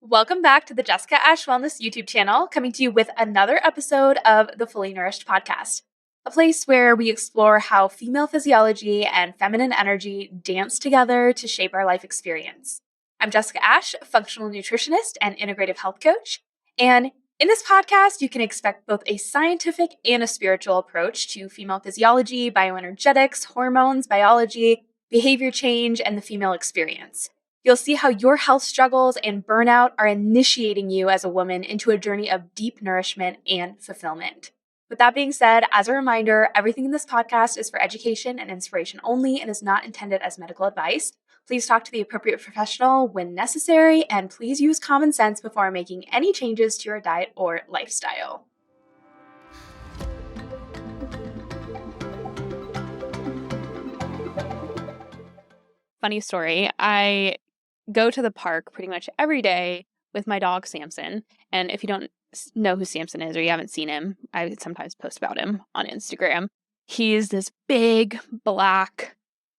Welcome back to the Jessica Ash Wellness YouTube channel, coming to you with another episode of the Fully Nourished podcast, a place where we explore how female physiology and feminine energy dance together to shape our life experience. I'm Jessica Ash, functional nutritionist and integrative health coach, and in this podcast, you can expect both a scientific and a spiritual approach to female physiology, bioenergetics, hormones, biology, behavior change, and the female experience. You'll see how your health struggles and burnout are initiating you as a woman into a journey of deep nourishment and fulfillment. With that being said, as a reminder, everything in this podcast is for education and inspiration only and is not intended as medical advice. Please talk to the appropriate professional when necessary, and please use common sense before making any changes to your diet or lifestyle. Funny story. I go to the park pretty much every day with my dog, Samson. And if you don't know who Samson is or you haven't seen him, I sometimes post about him on Instagram. He's this big, black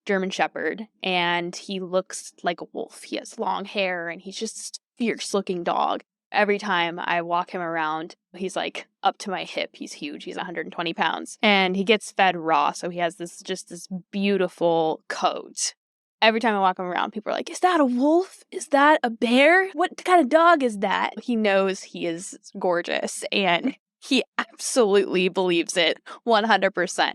German Shepherd, and he looks like a wolf. He has long hair, and he's just a fierce-looking dog. Every time I walk him around, he's like up to my hip. He's huge. He's 120 pounds. And he gets fed raw, so he has this beautiful coat. Every time I walk him around, people are like, is that a wolf? Is that a bear? What kind of dog is that? He knows he is gorgeous, and he absolutely believes it 100%.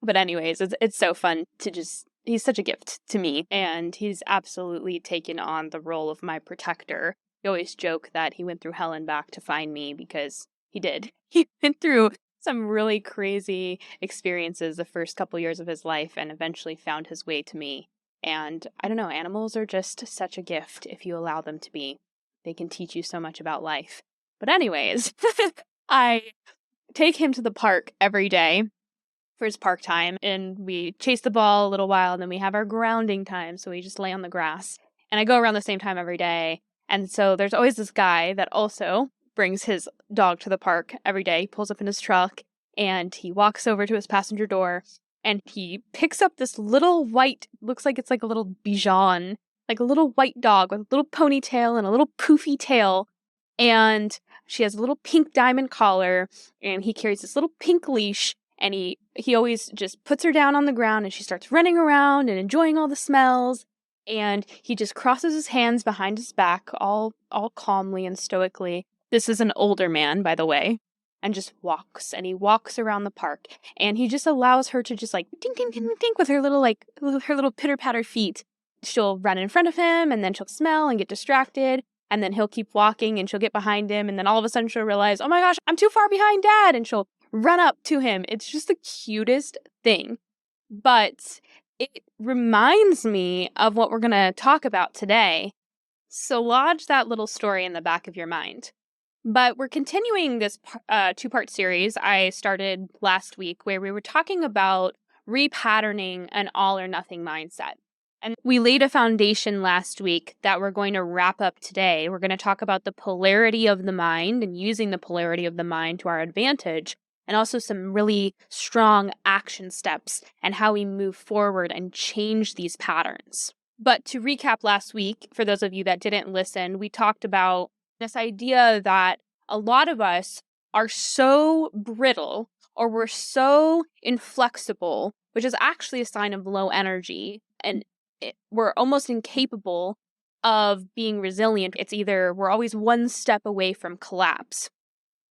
But anyways, it's so fun to he's such a gift to me, and he's absolutely taken on the role of my protector. We always joke that he went through hell and back to find me, because he did. He went through some really crazy experiences the first couple years of his life and eventually found his way to me. And I don't know, animals are just such a gift if you allow them to be. They can teach you so much about life. But anyways, I take him to the park every day for his park time, and we chase the ball a little while, and then we have our grounding time, so we just lay on the grass. And I go around the same time every day. And so there's always this guy that also brings his dog to the park every day. He pulls up in his truck, and he walks over to his passenger door, and he picks up this little white, looks like it's like a little Bichon, like a little white dog with a little ponytail and a little poofy tail. And she has a little pink diamond collar, and he carries this little pink leash, and he always just puts her down on the ground, and she starts running around and enjoying all the smells. And he just crosses his hands behind his back, all calmly and stoically. This is an older man, by the way, and just walks, and he walks around the park, and he just allows her to just like ding, ding, ding, ding with her little pitter-patter feet. She'll run in front of him, and then she'll smell and get distracted, and then he'll keep walking, and she'll get behind him, and then all of a sudden she'll realize, oh my gosh, I'm too far behind Dad, and she'll run up to him. It's just the cutest thing. But it reminds me of what we're going to talk about today. So lodge that little story in the back of your mind. But we're continuing this two-part series I started last week, where we were talking about repatterning an all-or-nothing mindset. And we laid a foundation last week that we're going to wrap up today. We're going to talk about the polarity of the mind and using the polarity of the mind to our advantage, and also some really strong action steps and how we move forward and change these patterns. But to recap last week, for those of you that didn't listen, we talked about this idea that a lot of us are so brittle, or we're so inflexible, which is actually a sign of low energy, and we're almost incapable of being resilient. It's either we're always one step away from collapse.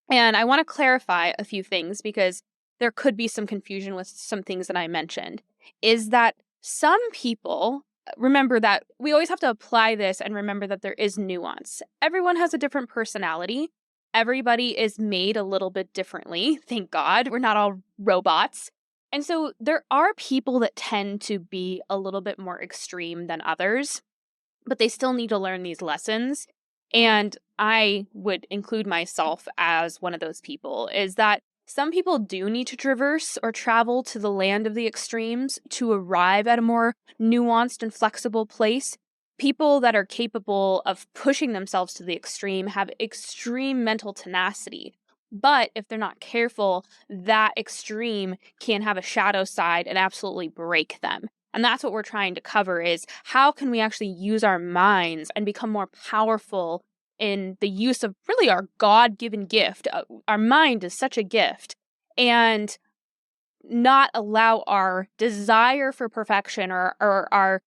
And I want to clarify a few things, because there could be some confusion with some things that I mentioned. Is that some people, remember that we always have to apply this and remember that there is nuance. Everyone has a different personality. Everybody is made a little bit differently. Thank God. We're not all robots. And so there are people that tend to be a little bit more extreme than others, but they still need to learn these lessons. And I would include myself as one of those people, is that some people do need to traverse or travel to the land of the extremes to arrive at a more nuanced and flexible place. People that are capable of pushing themselves to the extreme have extreme mental tenacity. But if they're not careful, that extreme can have a shadow side and absolutely break them. And that's what we're trying to cover is how can we actually use our minds and become more powerful in the use of really our God-given gift. Our mind is such a gift. And not allow our desire for perfection or our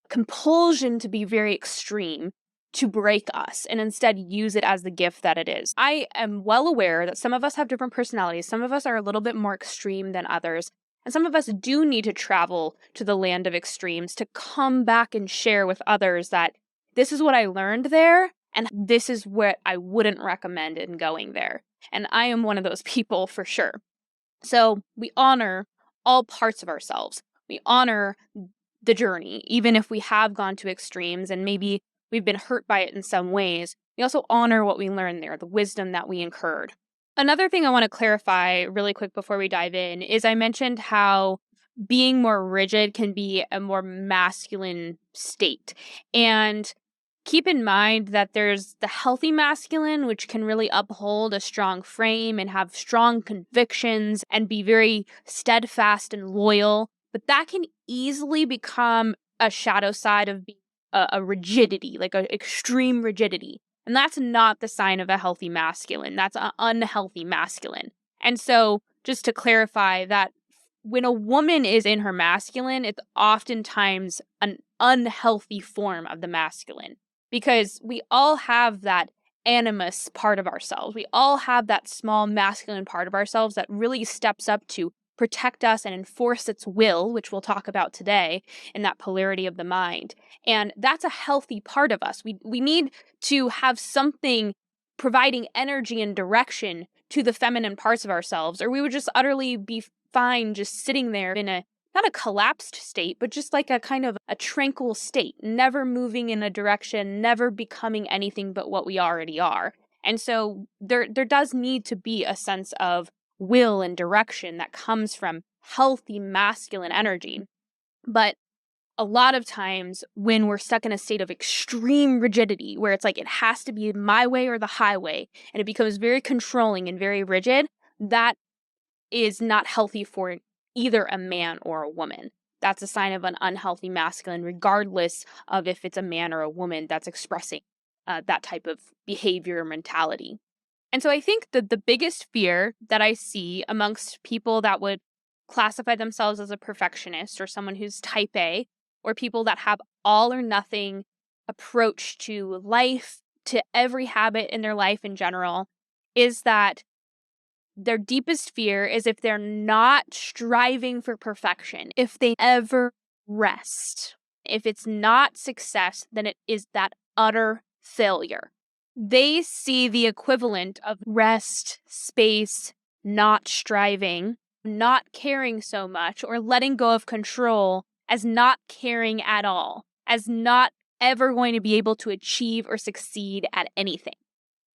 compulsion to be very extreme to break us and instead use it as the gift that it is. I am well aware that some of us have different personalities. Some of us are a little bit more extreme than others. And some of us do need to travel to the land of extremes to come back and share with others that this is what I learned there and this is what I wouldn't recommend in going there. And I am one of those people for sure. So we honor all parts of ourselves. We honor the journey, even if we have gone to extremes and maybe we've been hurt by it in some ways. We also honor what we learned there, the wisdom that we incurred. Another thing I want to clarify really quick before we dive in is I mentioned how being more rigid can be a more masculine state. And keep in mind that there's the healthy masculine, which can really uphold a strong frame and have strong convictions and be very steadfast and loyal. But that can easily become a shadow side of being a rigidity, like an extreme rigidity. And that's not the sign of a healthy masculine. That's an unhealthy masculine. And so just to clarify that when a woman is in her masculine, it's oftentimes an unhealthy form of the masculine. Because we all have that animus part of ourselves. We all have that small masculine part of ourselves that really steps up to protect us and enforce its will, which we'll talk about today in that polarity of the mind. And that's a healthy part of us. We need to have something providing energy and direction to the feminine parts of ourselves, or we would just utterly be fine just sitting there in a not a collapsed state, but just like a kind of a tranquil state, never moving in a direction, never becoming anything but what we already are. And so there does need to be a sense of will and direction that comes from healthy masculine energy. But a lot of times when we're stuck in a state of extreme rigidity, where it's like it has to be my way or the highway, and it becomes very controlling and very rigid, that is not healthy for either a man or a woman. That's a sign of an unhealthy masculine, regardless of if it's a man or a woman that's expressing that type of behavior or mentality. And so I think that the biggest fear that I see amongst people that would classify themselves as a perfectionist or someone who's type A, or people that have all or nothing approach to life, to every habit in their life in general, is that their deepest fear is if they're not striving for perfection, if they ever rest, if it's not success, then it is that utter failure. They see the equivalent of rest, space, not striving, not caring so much, or letting go of control as not caring at all, as not ever going to be able to achieve or succeed at anything.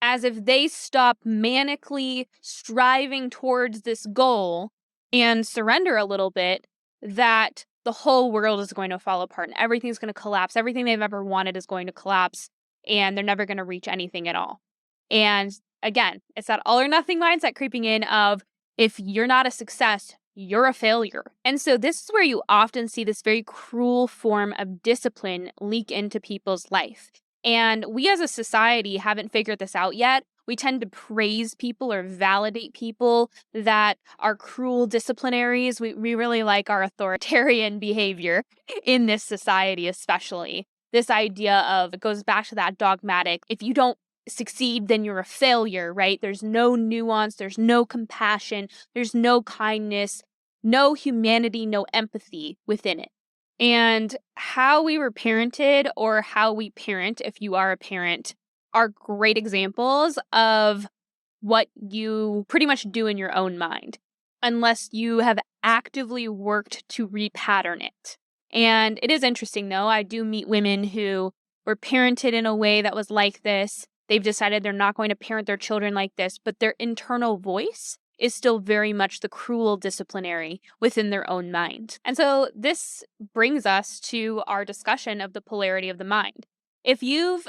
As if they stop manically striving towards this goal and surrender a little bit, that the whole world is going to fall apart and everything's going to collapse. Everything they've ever wanted is going to collapse and they're never going to reach anything at all. And again, it's that all or nothing mindset creeping in of if you're not a success, you're a failure. And so this is where you often see this very cruel form of discipline leak into people's life. And we as a society haven't figured this out yet. We tend to praise people or validate people that are cruel disciplinaries. We really like our authoritarian behavior in this society, especially. This idea of, it goes back to that dogmatic, if you don't succeed, then you're a failure, right? There's no nuance, there's no compassion, there's no kindness, no humanity, no empathy within it. And how we were parented or how we parent, if you are a parent, are great examples of what you pretty much do in your own mind, unless you have actively worked to repattern it. And it is interesting, though. I do meet women who were parented in a way that was like this. They've decided they're not going to parent their children like this, but their internal voice is still very much the cruel disciplinary within their own mind. And so this brings us to our discussion of the polarity of the mind. If you've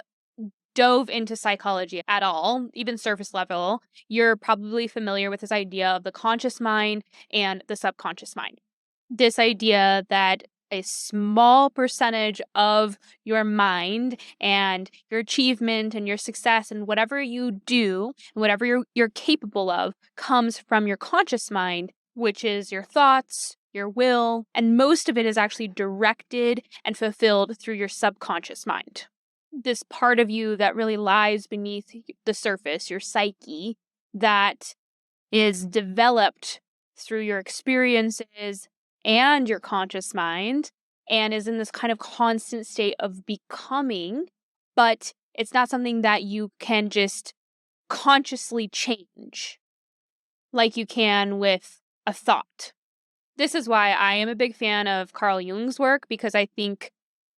dove into psychology at all, even surface level, you're probably familiar with this idea of the conscious mind and the subconscious mind. This idea that a small percentage of your mind and your achievement and your success and whatever you do, whatever you're capable of, comes from your conscious mind, which is your thoughts, your will, and most of it is actually directed and fulfilled through your subconscious mind. This part of you that really lies beneath the surface, your psyche, that is developed through your experiences and your conscious mind and is in this kind of constant state of becoming, but it's not something that you can just consciously change like you can with a thought. This is why I am a big fan of Carl Jung's work, because I think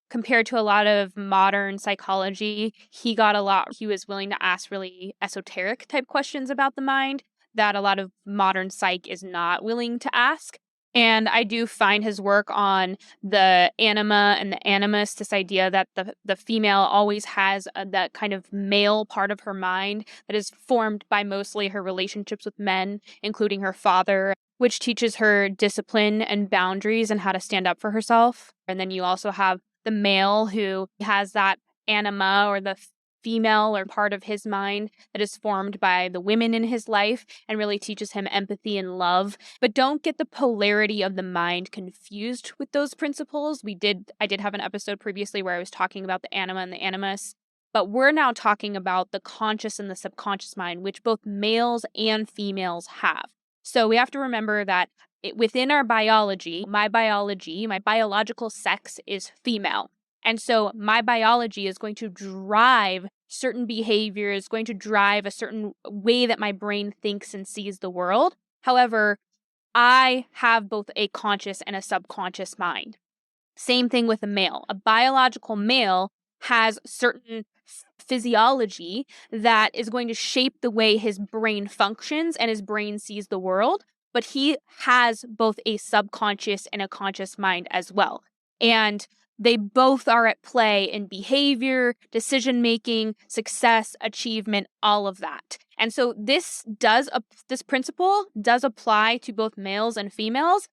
compared to a lot of modern psychology, he was willing to ask really esoteric type questions about the mind that a lot of modern psych is not willing to ask. And I do find his work on the anima and the animus, this idea that the female always has that kind of male part of her mind that is formed by mostly her relationships with men, including her father, which teaches her discipline and boundaries and how to stand up for herself. And then you also have the male who has that anima, or the female or part of his mind that is formed by the women in his life and really teaches him empathy and love. But don't get the polarity of the mind confused with those principles. I did have an episode previously where I was talking about the anima and the animus, but we're now talking about the conscious and the subconscious mind, which both males and females have. So we have to remember that within our biology, my biological sex is female. And so my biology is going to drive certain behaviors, going to drive a certain way that my brain thinks and sees the world. However, I have both a conscious and a subconscious mind. Same thing with a male. A biological male has certain physiology that is going to shape the way his brain functions and his brain sees the world, but he has both a subconscious and a conscious mind as well. And they both are at play in behavior, decision-making, success, achievement, all of that. And so this principle does apply to both males and females.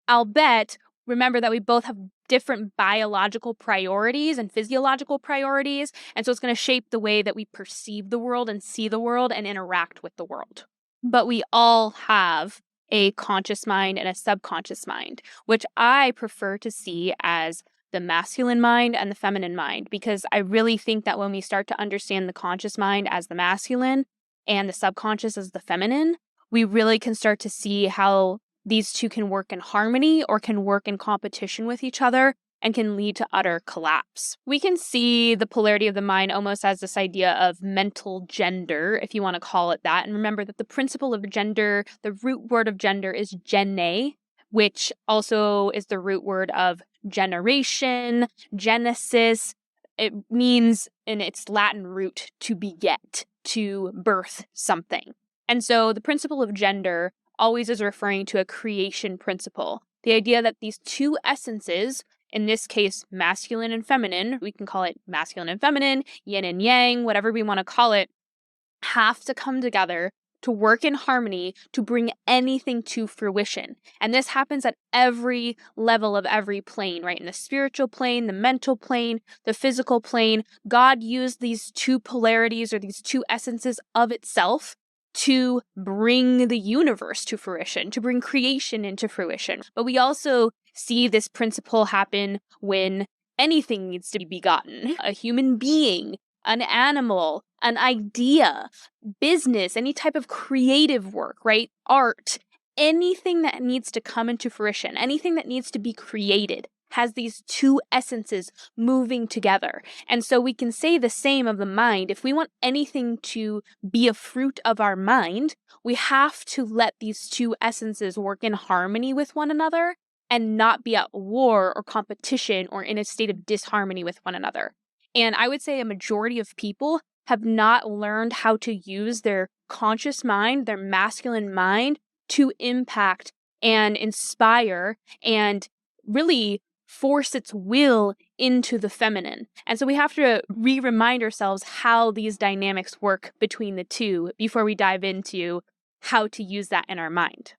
I'll bet, remember that we both have different biological priorities and physiological priorities, and so it's going to shape the way that we perceive the world and see the world and interact with the world. But we all have a conscious mind and a subconscious mind, which I prefer to see as the masculine mind and the feminine mind, because I really think that when we start to understand the conscious mind as the masculine and the subconscious as the feminine, we really can start to see how these two can work in harmony or can work in competition with each other and can lead to utter collapse. We can see the polarity of the mind almost as this idea of mental gender, if you want to call it that. And remember that the principle of gender, the root word of gender is gene, which also is the root word of generation, genesis. It means in its Latin root to beget, to birth something. And so the principle of gender always is referring to a creation principle. The idea that these two essences, in this case, masculine and feminine, we can call it masculine and feminine, yin and yang, whatever we want to call it, have to come together to work in harmony to bring anything to fruition. And this happens at every level of every plane, right? In the spiritual plane, the mental plane, the physical plane. God used these two polarities or these two essences of itself to bring the universe to fruition, to bring creation into fruition. But we also see this principle happen when anything needs to be begotten. A human being, an animal, an idea, business, any type of creative work, right? Art, anything that needs to come into fruition, anything that needs to be created has these two essences moving together. And so we can say the same of the mind. If we want anything to be a fruit of our mind, we have to let these two essences work in harmony with one another and not be at war or competition or in a state of disharmony with one another. And I would say a majority of people have not learned how to use their conscious mind, their masculine mind, to impact and inspire and really force its will into the feminine. And so we have to remind ourselves how these dynamics work between the two before we dive into how to use that in our mind.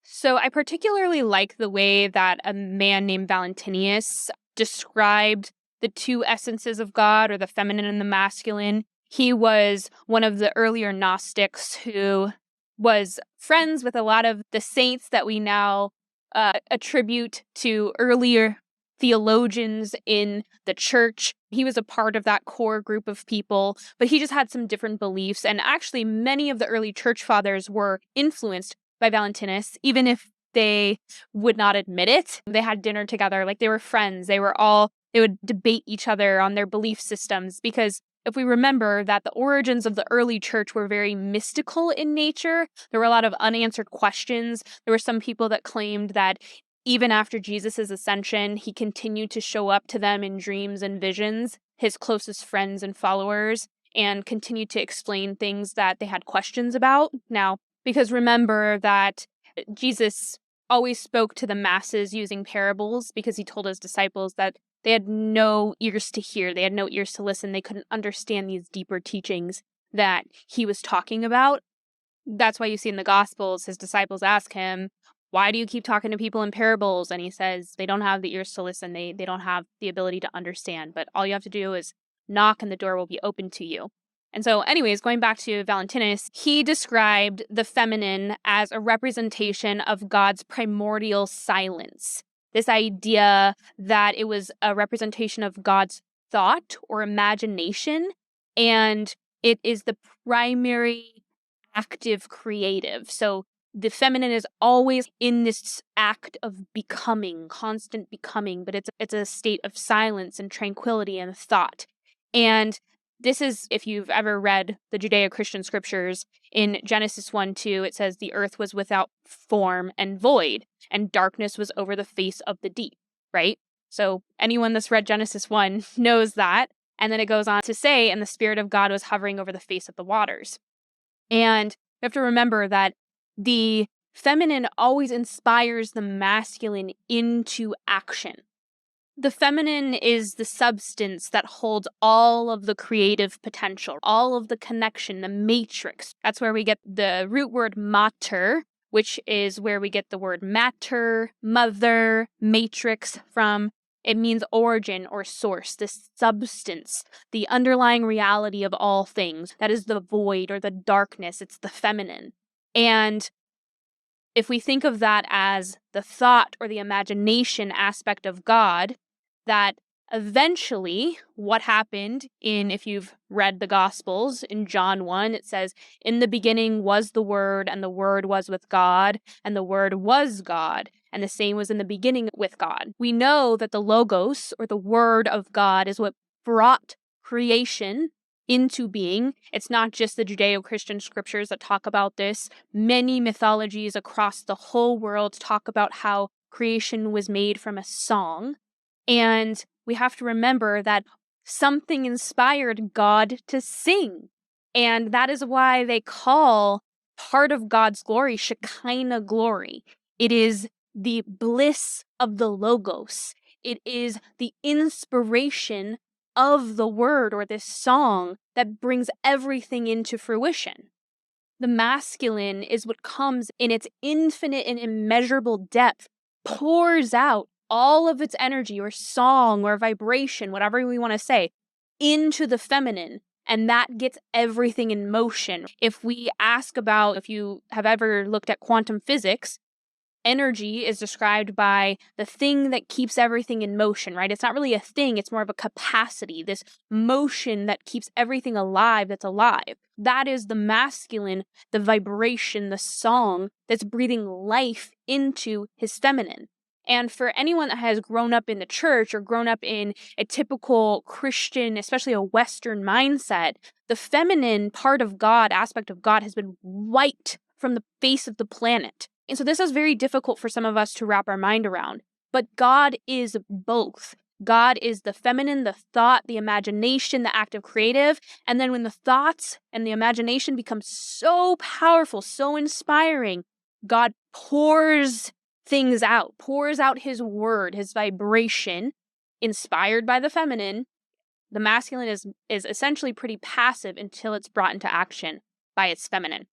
So I particularly like the way that a man named Valentinius described the two essences of God, or the feminine and the masculine. He was one of the earlier Gnostics who was friends with a lot of the saints that we now attribute to earlier theologians in the church. He was a part of that core group of people, but he just had some different beliefs. And actually, many of the early church fathers were influenced by Valentinus, even if they would not admit it. They had dinner together, like they were friends. They would debate each other on their belief systems, because if we remember that the origins of the early church were very mystical in nature, there were a lot of unanswered questions. There were some people that claimed that even after Jesus' ascension, he continued to show up to them in dreams and visions, his closest friends and followers, and continued to explain things that they had questions about. Now, because remember that Jesus always spoke to the masses using parables, because he told his disciples that they had no ears to hear, they had no ears to listen, they couldn't understand these deeper teachings that he was talking about. That's why you see in the Gospels, his disciples ask him, why do you keep talking to people in parables? And he says, they don't have the ears to listen, they don't have the ability to understand, but all you have to do is knock and the door will be open to you. And so, anyways, going back to Valentinus, he described the feminine as a representation of God's primordial silence. This idea that it was a representation of God's thought or imagination, and it is the primary active creative. So the feminine is always in this act of becoming, constant becoming, but it's a state of silence and tranquility and thought. And this is, if you've ever read the Judeo-Christian scriptures, in Genesis 1:2, it says, the earth was without form and void, and darkness was over the face of the deep, right? So anyone that's read Genesis 1 knows that. And then it goes on to say, and the Spirit of God was hovering over the face of the waters. And you have to remember that the feminine always inspires the masculine into action. The feminine is the substance that holds all of the creative potential, all of the connection, the matrix. That's where we get the root word mater, which is where we get the word matter, mother, matrix from. It means origin or source, this substance, the underlying reality of all things. That is the void or the darkness. It's the feminine. And if we think of that as the thought or the imagination aspect of God, that eventually what happened if you've read the Gospels, in John 1, it says, in the beginning was the Word, and the Word was with God, and the Word was God, and the same was in the beginning with God. We know that the Logos, or the Word of God, is what brought creation into being. It's not just the Judeo-Christian scriptures that talk about this. Many mythologies across the whole world talk about how creation was made from a song. And we have to remember that something inspired God to sing. And that is why they call part of God's glory Shekinah glory. It is the bliss of the Logos. It is the inspiration of the word or this song that brings everything into fruition. The masculine is what comes in its infinite and immeasurable depth, pours out all of its energy or song or vibration, whatever we want to say, into the feminine. And that gets everything in motion. If we ask about, if you have ever looked at quantum physics, energy is described by the thing that keeps everything in motion, right? It's not really a thing, it's more of a capacity, this motion that keeps everything alive that's alive. That is the masculine, the vibration, the song that's breathing life into his feminine. And for anyone that has grown up in the church or grown up in a typical Christian, especially a Western mindset, the feminine part of God, aspect of God, has been wiped from the face of the planet. And so this is very difficult for some of us to wrap our mind around. But God is both. God is the feminine, the thought, the imagination, the active creative. And then when the thoughts and the imagination become so powerful, so inspiring, God pours things out, pours out his word, his vibration, inspired by the feminine. The masculine is essentially pretty passive until it's brought into action by its feminine.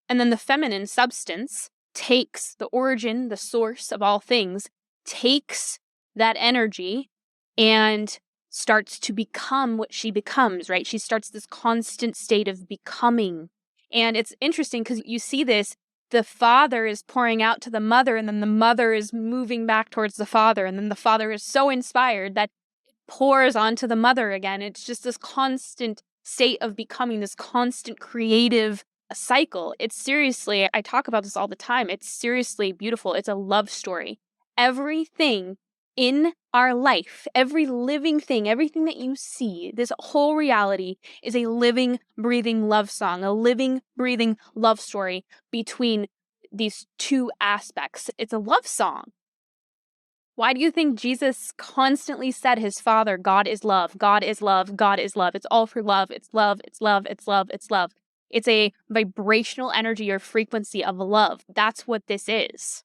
And then the feminine substance, takes the origin, the source of all things, takes that energy and starts to become what she becomes, right? She starts this constant state of becoming. And it's interesting because you see this, the father is pouring out to the mother, and then the mother is moving back towards the father, and then the father is so inspired that it pours onto the mother again. It's just this constant state of becoming, this constant creative cycle. It's seriously, I talk about this all the time. It's seriously beautiful. It's a love story. Everything in our life, every living thing, everything that you see, this whole reality is a living, breathing love song, a living, breathing love story between these two aspects. It's a love song. Why do you think Jesus constantly said his Father, God is love, God is love, God is love? It's all for love. It's love, it's love, it's love, it's love. It's a vibrational energy or frequency of love. That's what this is.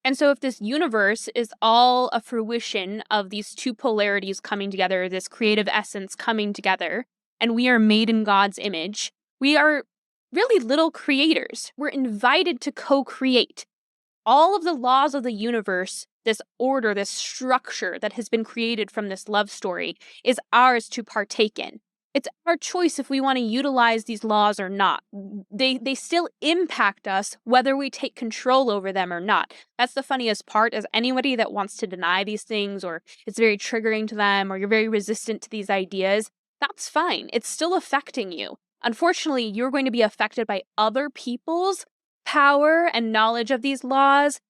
And so if this universe is all a fruition of these two polarities coming together, this creative essence coming together, and we are made in God's image, we are really little creators. We're invited to co-create. All of the laws of the universe, this order, this structure that has been created from this love story, is ours to partake in. It's our choice if we want to utilize these laws or not. They still impact us whether we take control over them or not. That's the funniest part, is anybody that wants to deny these things, or it's very triggering to them, or you're very resistant to these ideas, that's fine. It's still affecting you. Unfortunately, you're going to be affected by other people's power and knowledge of these laws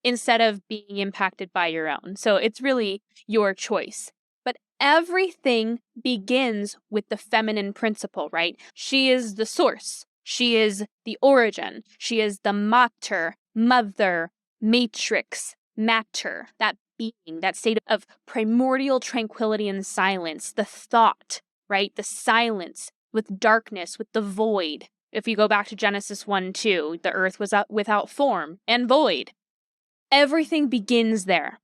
instead of being impacted by your own. So it's really your choice. But everything begins with the feminine principle, right? She is the source. She is the origin. She is the mater, mother, matrix, matter, that being, that state of primordial tranquility and silence, the thought, right? The silence with darkness, with the void. If you go back to Genesis 1-2, the earth was without form and void. Everything begins there.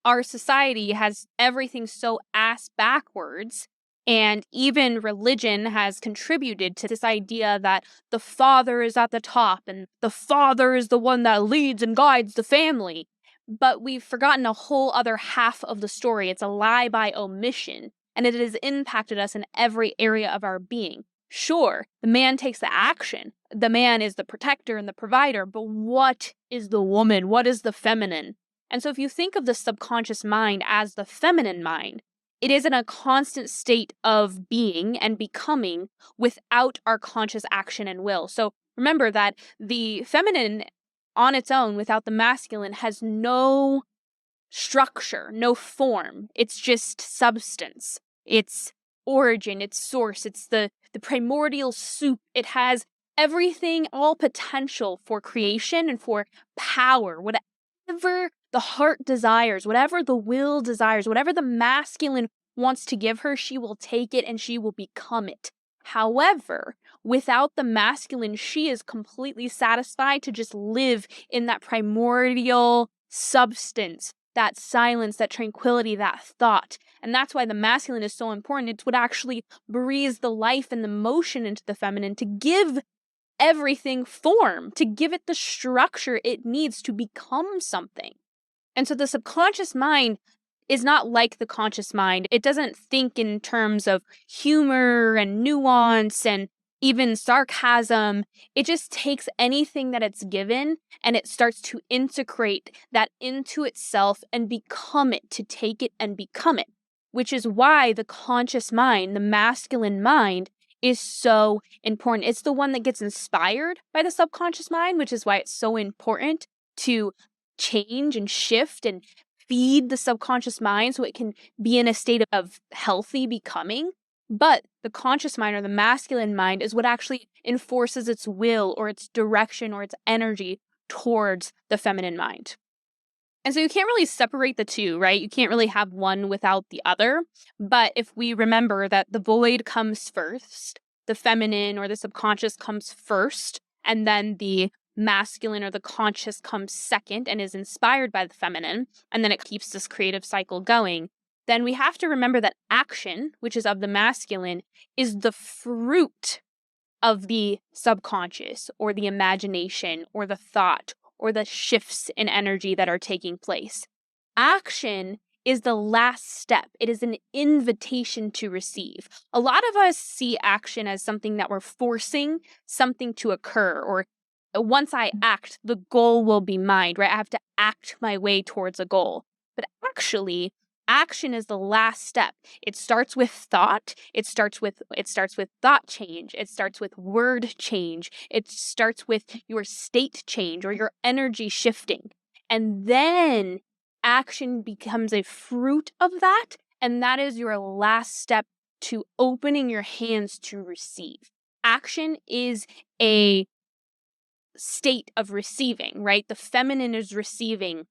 Our society has everything so ass backwards, and even religion has contributed to this idea that the father is at the top and the father is the one that leads and guides the family. But we've forgotten a whole other half of the story. It's a lie by omission, and it has impacted us in every area of our being. Sure, the man takes the action. The man is the protector and the provider, but what is the woman? What is the feminine? And so if you think of the subconscious mind as the feminine mind, it is in a constant state of being and becoming without our conscious action and will. So remember that the feminine on its own, without the masculine, has no structure, no form. It's just substance. It's origin, it's source, it's the primordial soup. It has everything, all potential for creation and for power, whatever the heart desires, whatever the will desires, whatever the masculine wants to give her, she will take it and she will become it. However, without the masculine, she is completely satisfied to just live in that primordial substance, that silence, that tranquility, that thought. And that's why the masculine is so important. It's what actually breathes the life and the motion into the feminine to give everything form, to give it the structure it needs to become something. And so the subconscious mind is not like the conscious mind. It doesn't think in terms of humor and nuance and even sarcasm. It just takes anything that it's given and it starts to integrate that into itself and become it, to take it and become it, which is why the conscious mind, the masculine mind, is so important. It's the one that gets inspired by the subconscious mind, which is why it's so important to change and shift and feed the subconscious mind so it can be in a state of healthy becoming. But the conscious mind, or the masculine mind, is what actually enforces its will or its direction or its energy towards the feminine mind. And so you can't really separate the two, right? You can't really have one without the other. But if we remember that the void comes first, the feminine or the subconscious comes first, and then the masculine or the conscious comes second and is inspired by the feminine, and then it keeps this creative cycle going, then we have to remember that action, which is of the masculine, is the fruit of the subconscious or the imagination or the thought or the shifts in energy that are taking place. Action is the last step. It is an invitation to receive. A lot of us see action as something that we're forcing something to occur, or once I act, the goal will be mine, right? I have to act my way towards a goal. But actually, action is the last step. It starts with thought. It starts with thought change. It starts with word change. It starts with your state change or your energy shifting. And then action becomes a fruit of that, and that is your last step to opening your hands to receive. Action is a state of receiving, right? The feminine is receiving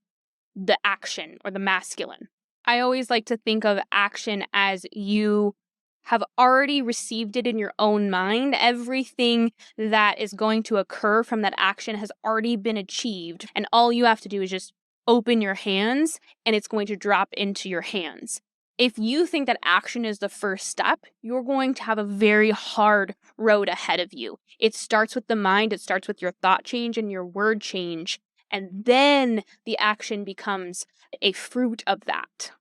the action or the masculine. I always like to think of action as you have already received it in your own mind. Everything that is going to occur from that action has already been achieved, and all you have to do is just open your hands and it's going to drop into your hands. If you think that action is the first step, you're going to have a very hard road ahead of you. It starts with the mind, it starts with your thought change and your word change, and then the action becomes a fruit of that.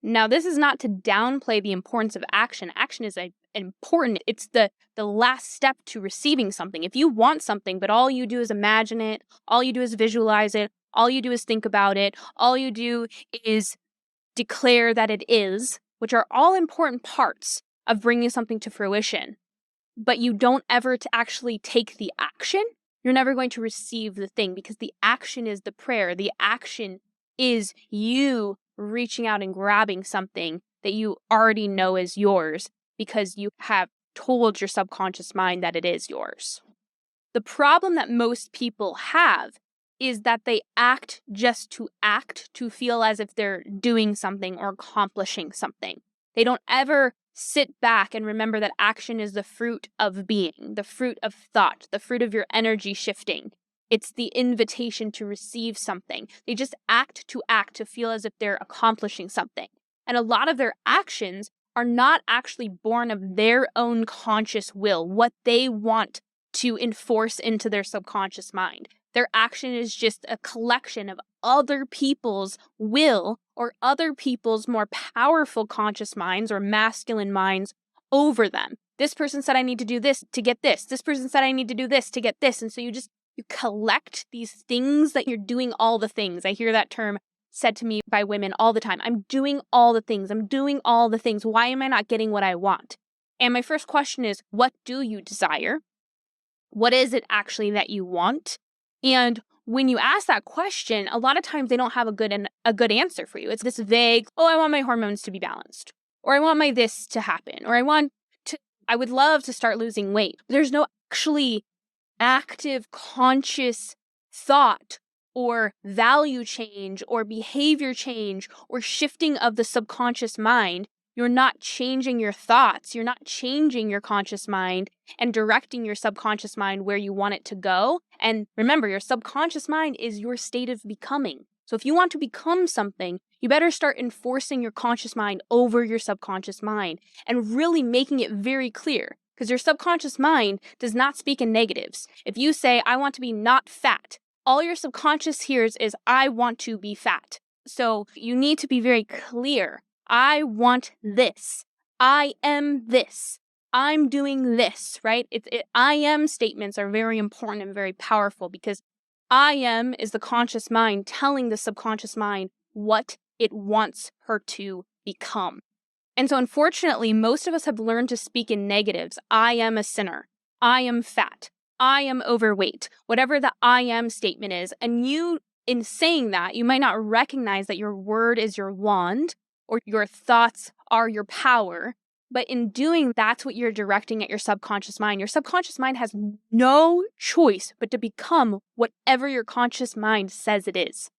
Now, this is not to downplay the importance of action. Action is important. It's the last step to receiving something. If you want something, but all you do is imagine it, all you do is visualize it, all you do is think about it, all you do is declare that it is, which are all important parts of bringing something to fruition, but you don't ever to actually take the action, you're never going to receive the thing, because the action is the prayer. The action is you reaching out and grabbing something that you already know is yours because you have told your subconscious mind that it is yours. The problem that most people have is that they act just to act, to feel as if they're doing something or accomplishing something. They don't ever sit back and remember that action is the fruit of being, the fruit of thought, the fruit of your energy shifting. It's the invitation to receive something. They just act to feel as if they're accomplishing something. And a lot of their actions are not actually born of their own conscious will, what they want to enforce into their subconscious mind. Their action is just a collection of other people's will or other people's more powerful conscious minds or masculine minds over them. This person said I need to do this to get this. This person said I need to do this to get this. And so you collect these things that you're doing all the things. I hear that term said to me by women all the time. I'm doing all the things. I'm doing all the things. Why am I not getting what I want? And my first question is, what do you desire? What is it actually that you want? And when you ask that question, a lot of times they don't have a good answer for you. It's this vague, oh, I want my hormones to be balanced, or I want my this to happen, or I would love to start losing weight. There's no actually active, conscious thought or value change or behavior change or shifting of the subconscious mind. You're not changing your thoughts. You're not changing your conscious mind and directing your subconscious mind where you want it to go. And remember, your subconscious mind is your state of becoming. So if you want to become something, you better start enforcing your conscious mind over your subconscious mind and really making it very clear, because your subconscious mind does not speak in negatives. If you say, I want to be not fat, all your subconscious hears is, I want to be fat. So you need to be very clear. I want this. I am this. I'm doing this, right? I am statements are very important and very powerful, because I am is the conscious mind telling the subconscious mind what it wants her to become. And so unfortunately, most of us have learned to speak in negatives. I am a sinner. I am fat. I am overweight. Whatever the I am statement is. And you, in saying that, you might not recognize that your word is your wand, or your thoughts are your power. But in doing, that's what you're directing at your subconscious mind. Your subconscious mind has no choice but to become whatever your conscious mind says it is.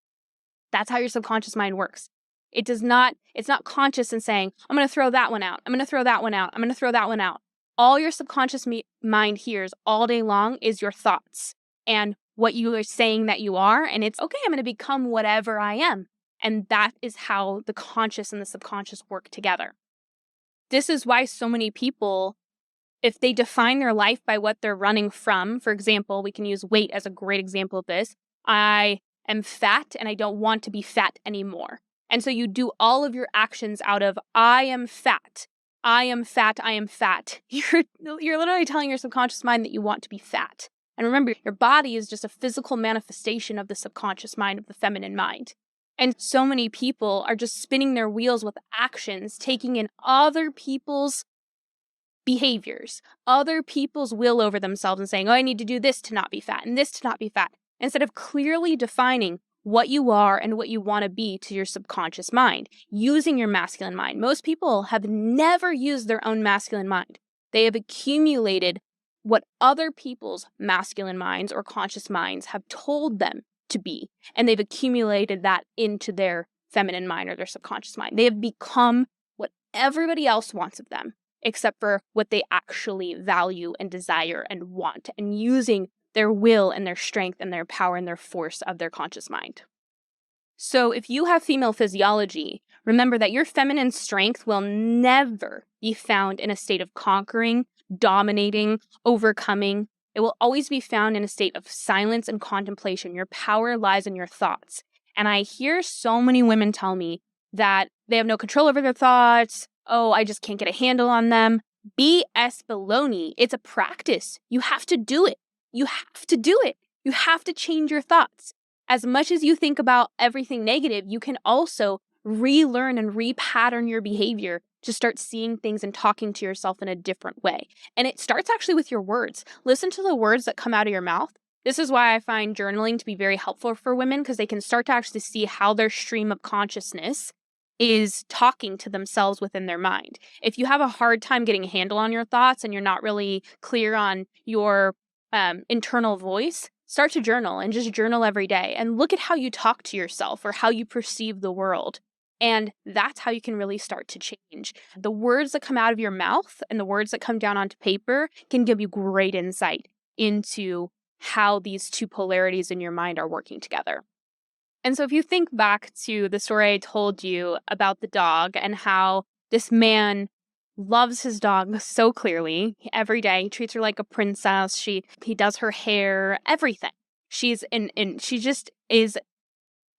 That's how your subconscious mind works. It's not conscious and saying, I'm going to throw that one out. I'm going to throw that one out. I'm going to throw that one out. All your subconscious mind hears all day long is your thoughts and what you are saying that you are. And it's, okay, I'm going to become whatever I am. And that is how the conscious and the subconscious work together. This is why so many people, if they define their life by what they're running from, for example, we can use weight as a great example of this. I am fat and I don't want to be fat anymore. And so you do all of your actions out of, I am fat. I am fat. I am fat. You're literally telling your subconscious mind that you want to be fat. And remember, your body is just a physical manifestation of the subconscious mind, of the feminine mind. And so many people are just spinning their wheels with actions, taking in other people's behaviors, other people's will over themselves and saying, oh, I need to do this to not be fat and this to not be fat, instead of clearly defining what you are and what you want to be to your subconscious mind, using your masculine mind. Most people have never used their own masculine mind. They have accumulated what other people's masculine minds or conscious minds have told them to be, and they've accumulated that into their feminine mind or their subconscious mind. They have become what everybody else wants of them, except for what they actually value and desire and want, and using their will and their strength and their power and their force of their conscious mind. So if you have female physiology, remember that your feminine strength will never be found in a state of conquering, dominating, overcoming. It will always be found in a state of silence and contemplation. Your power lies in your thoughts. And I hear so many women tell me that they have no control over their thoughts. Oh, I just can't get a handle on them. BS baloney. It's a practice. You have to do it. You have to do it. You have to change your thoughts. As much as you think about everything negative, you can also relearn and repattern your behavior to start seeing things and talking to yourself in a different way. And it starts actually with your words. Listen to the words that come out of your mouth. This is why I find journaling to be very helpful for women, because they can start to actually see how their stream of consciousness is talking to themselves within their mind. If you have a hard time getting a handle on your thoughts and you're not really clear on your internal voice, start to journal and just journal every day and look at how you talk to yourself or how you perceive the world. And that's how you can really start to change. The words that come out of your mouth and the words that come down onto paper can give you great insight into how these two polarities in your mind are working together. And so if you think back to the story I told you about the dog and how this man loves his dog so clearly every day, he treats her like a princess, he does her hair, everything. She just is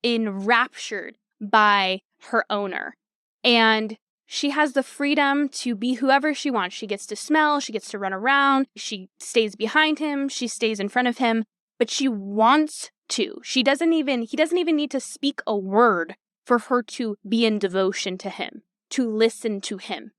enraptured by her owner. And she has the freedom to be whoever she wants. She gets to smell, she gets to run around, she stays behind him, she stays in front of him, but she wants to. He doesn't even need to speak a word for her to be in devotion to him, to listen to him.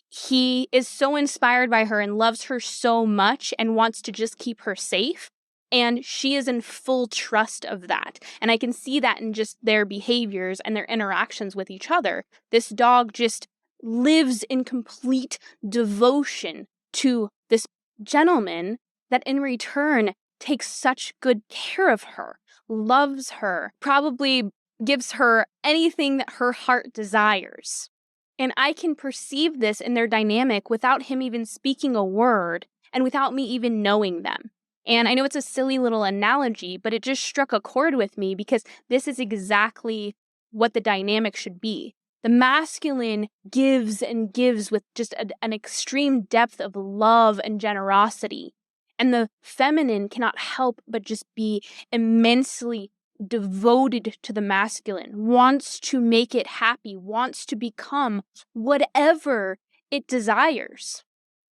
He is so inspired by her and loves her so much and wants to just keep her safe. And she is in full trust of that. And I can see that in just their behaviors and their interactions with each other. This dog just lives in complete devotion to this gentleman that in return takes such good care of her, loves her, probably gives her anything that her heart desires. And I can perceive this in their dynamic without him even speaking a word and without me even knowing them. And I know it's a silly little analogy, but it just struck a chord with me because this is exactly what the dynamic should be. The masculine gives and gives with just an extreme depth of love and generosity. And the feminine cannot help but just be immensely devoted to the masculine, wants to make it happy, wants to become whatever it desires.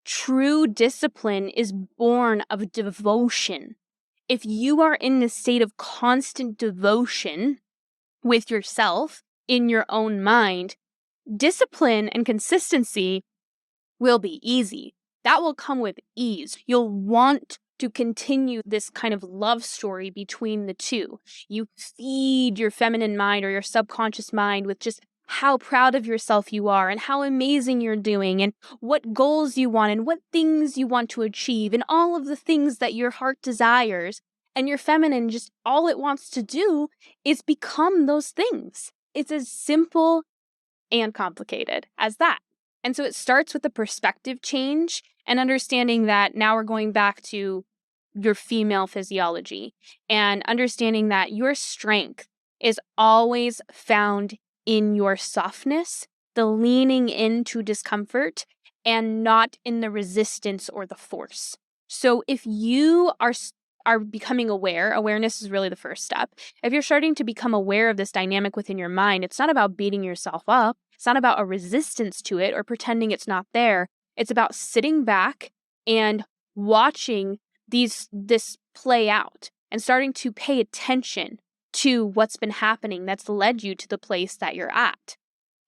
True discipline is born of devotion. If you are in this state of constant devotion with yourself in your own mind, discipline and consistency will be easy. That will come with ease. You'll want to continue this kind of love story between the two. You feed your feminine mind or your subconscious mind with just how proud of yourself you are and how amazing you're doing and what goals you want and what things you want to achieve and all of the things that your heart desires. And your feminine, just all it wants to do is become those things. It's as simple and complicated as that. And so it starts with a perspective change and understanding that now we're going back to your female physiology and understanding that your strength is always found in your softness, the leaning into discomfort, and not in the resistance or the force. So if you are are becoming aware, awareness is really the first step. If you're starting to become aware of this dynamic within your mind, it's not about beating yourself up. It's not about a resistance to it or pretending it's not there. It's about sitting back and watching this play out and starting to pay attention to what's been happening that's led you to the place that you're at.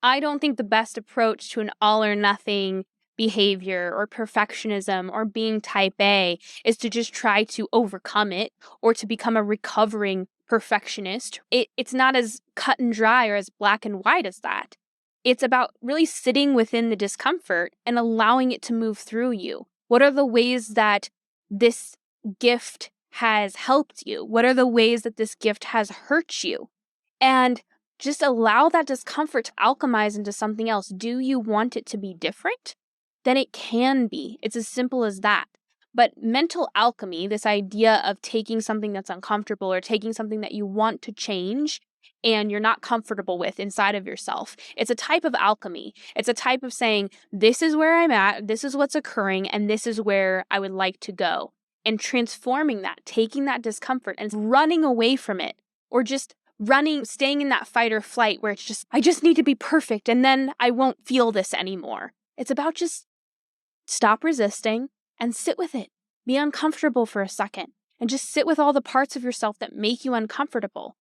I don't think the best approach to an all or nothing behavior or perfectionism or being type A is to just try to overcome it or to become a recovering perfectionist. It's not as cut and dry or as black and white as that. It's about really sitting within the discomfort and allowing it to move through you. What are the ways that this gift has helped you? What are the ways that this gift has hurt you? And just allow that discomfort to alchemize into something else. Do you want it to be different? Then it can be. It's as simple as that. But mental alchemy, this idea of taking something that's uncomfortable or taking something that you want to change and you're not comfortable with inside of yourself, it's a type of alchemy. It's a type of saying, this is where I'm at, this is what's occurring, and this is where I would like to go. And transforming that, taking that discomfort and running away from it, or just running, staying in that fight or flight where it's just, I just need to be perfect and then I won't feel this anymore. It's about just stop resisting and sit with it. Be uncomfortable for a second and just sit with all the parts of yourself that make you uncomfortable.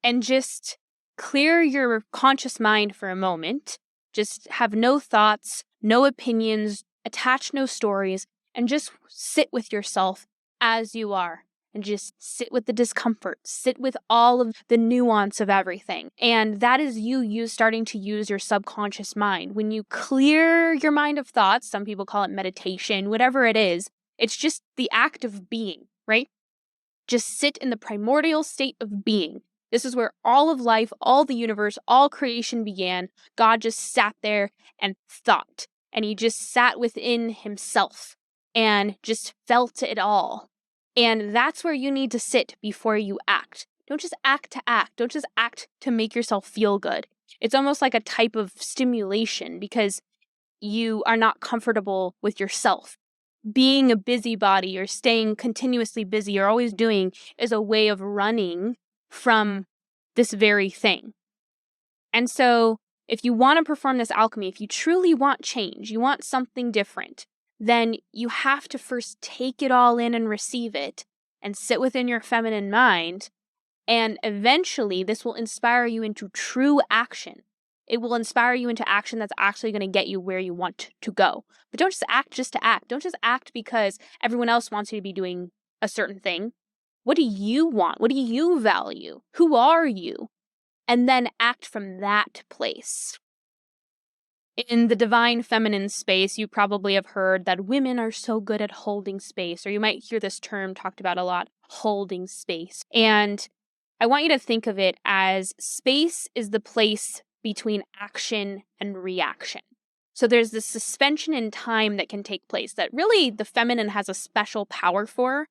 And just clear your conscious mind for a moment. Just have no thoughts, no opinions, attach no stories, and just sit with yourself as you are. And just sit with the discomfort, sit with all of the nuance of everything. And that is you starting to use your subconscious mind. When you clear your mind of thoughts, some people call it meditation, whatever it is, it's just the act of being, right? Just sit in the primordial state of being. This is where all of life, all the universe, all creation began. God just sat there and thought. And he just sat within himself and just felt it all. And that's where you need to sit before you act. Don't just act to act. Don't just act to make yourself feel good. It's almost like a type of stimulation because you are not comfortable with yourself. Being a busybody or staying continuously busy or always doing is a way of running from this very thing. And so if you want to perform this alchemy, if you truly want change, you want something different, then you have to first take it all in and receive it and sit within your feminine mind. And eventually this will inspire you into true action. It will inspire you into action that's actually going to get you where you want to go. But don't just to act. Don't just act because everyone else wants you to be doing a certain thing. What do you want? What do you value? Who are you? And then act from that place. In the divine feminine space, you probably have heard that women are so good at holding space, or you might hear this term talked about a lot, holding space. And I want you to think of it as space is the place between action and reaction. So there's this suspension in time that can take place that really the feminine has a special power for.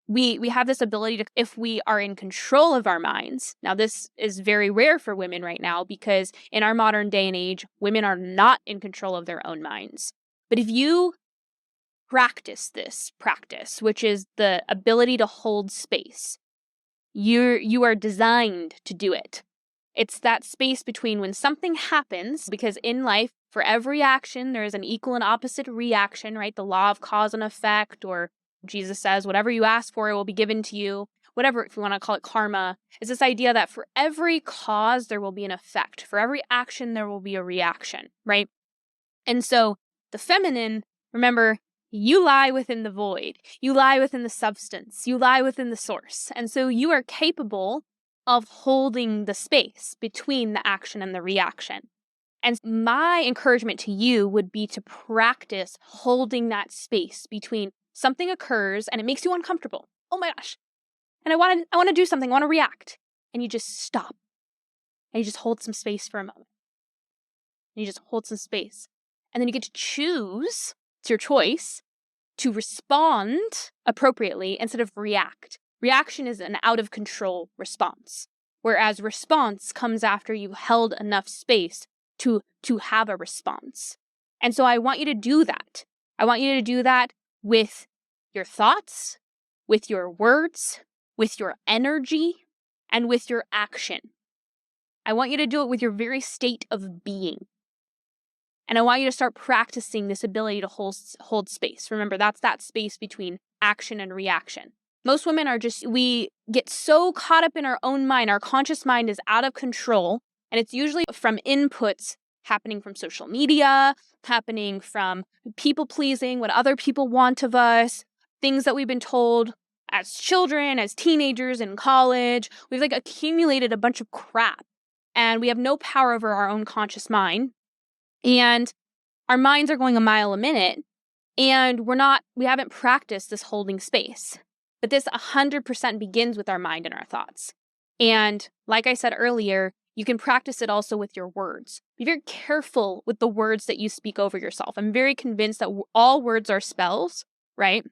We have this ability to, if we are in control of our minds. Now, this is very rare for women right now because in our modern day and age, women are not in control of their own minds. But if you practice this practice, which is the ability to hold space, you are designed to do it. It's that space between when something happens, because in life, for every action, there is an equal and opposite reaction, right? The law of cause and effect, or Jesus says, whatever you ask for, it will be given to you. Whatever, if you want to call it karma, is this idea that for every cause, there will be an effect. For every action, there will be a reaction, right? And so the feminine, remember, you lie within the void. You lie within the substance. You lie within the source. And so you are capable of holding the space between the action and the reaction. And my encouragement to you would be to practice holding that space between something occurs and it makes you uncomfortable. Oh my gosh. And I want to do something. I want to react. And you just stop. And you just hold some space for a moment. And you just hold some space. And then you get to choose, it's your choice, to respond appropriately instead of react. Reaction is an out of control response. Whereas response comes after you've held enough space to have a response. And so I want you to do that. I want you to do that with your thoughts, with your words, with your energy, and with your action. I want you to do it with your very state of being. And I want you to start practicing this ability to hold space. Remember, that's that space between action and reaction. Most women we get so caught up in our own mind. Our conscious mind is out of control. And it's usually from inputs happening from social media, happening from people pleasing, what other people want of us, things that we've been told as children, as teenagers, in college. We've accumulated a bunch of crap. And we have no power over our own conscious mind. And our minds are going a mile a minute, and we haven't practiced this holding space. But this 100% begins with our mind and our thoughts. And like I said earlier, you can practice it also with your words. Be very careful with the words that you speak over yourself. I'm very convinced that all words are spells, right?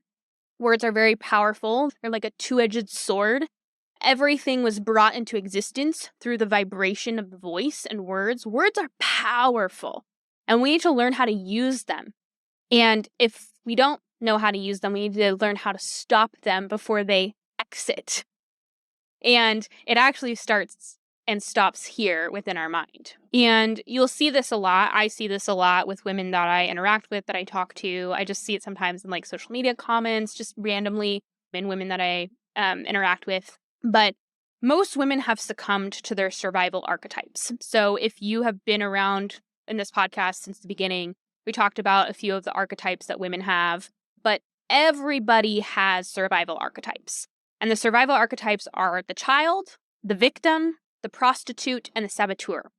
Words are very powerful. They're like a two-edged sword. Everything was brought into existence through the vibration of the voice and words. Words are powerful. And we need to learn how to use them. And if we don't know how to use them, we need to learn how to stop them before they exit. And it actually starts and stops here within our mind. And you'll see this a lot. I see this a lot with women that I interact with, that I talk to. I just see it sometimes in social media comments, just randomly in women that I interact with. But most women have succumbed to their survival archetypes. So if you have been around in this podcast since the beginning, we talked about a few of the archetypes that women have, but everybody has survival archetypes. And the survival archetypes are the child, the victim, the prostitute, and the saboteur.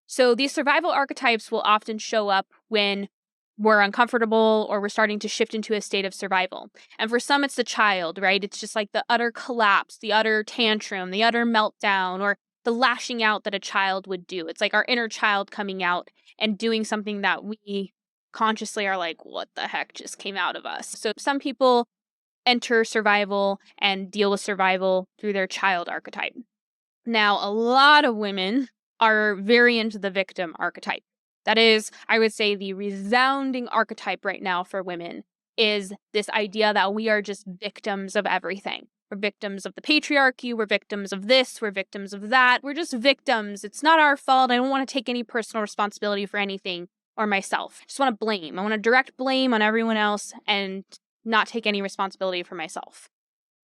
So these survival archetypes will often show up when we're uncomfortable or we're starting to shift into a state of survival. And for some, it's the child, right? It's just the utter collapse, the utter tantrum, the utter meltdown, or the lashing out that a child would do. It's our inner child coming out and doing something that we consciously are what the heck just came out of us? So some people enter survival and deal with survival through their child archetype. Now, a lot of women are very into the victim archetype. That is, I would say, the resounding archetype right now for women is this idea that we are just victims of everything. We're victims of the patriarchy. We're victims of this. We're victims of that. We're just victims. It's not our fault. I don't want to take any personal responsibility for anything or myself. I just want to blame. I want to direct blame on everyone else and not take any responsibility for myself.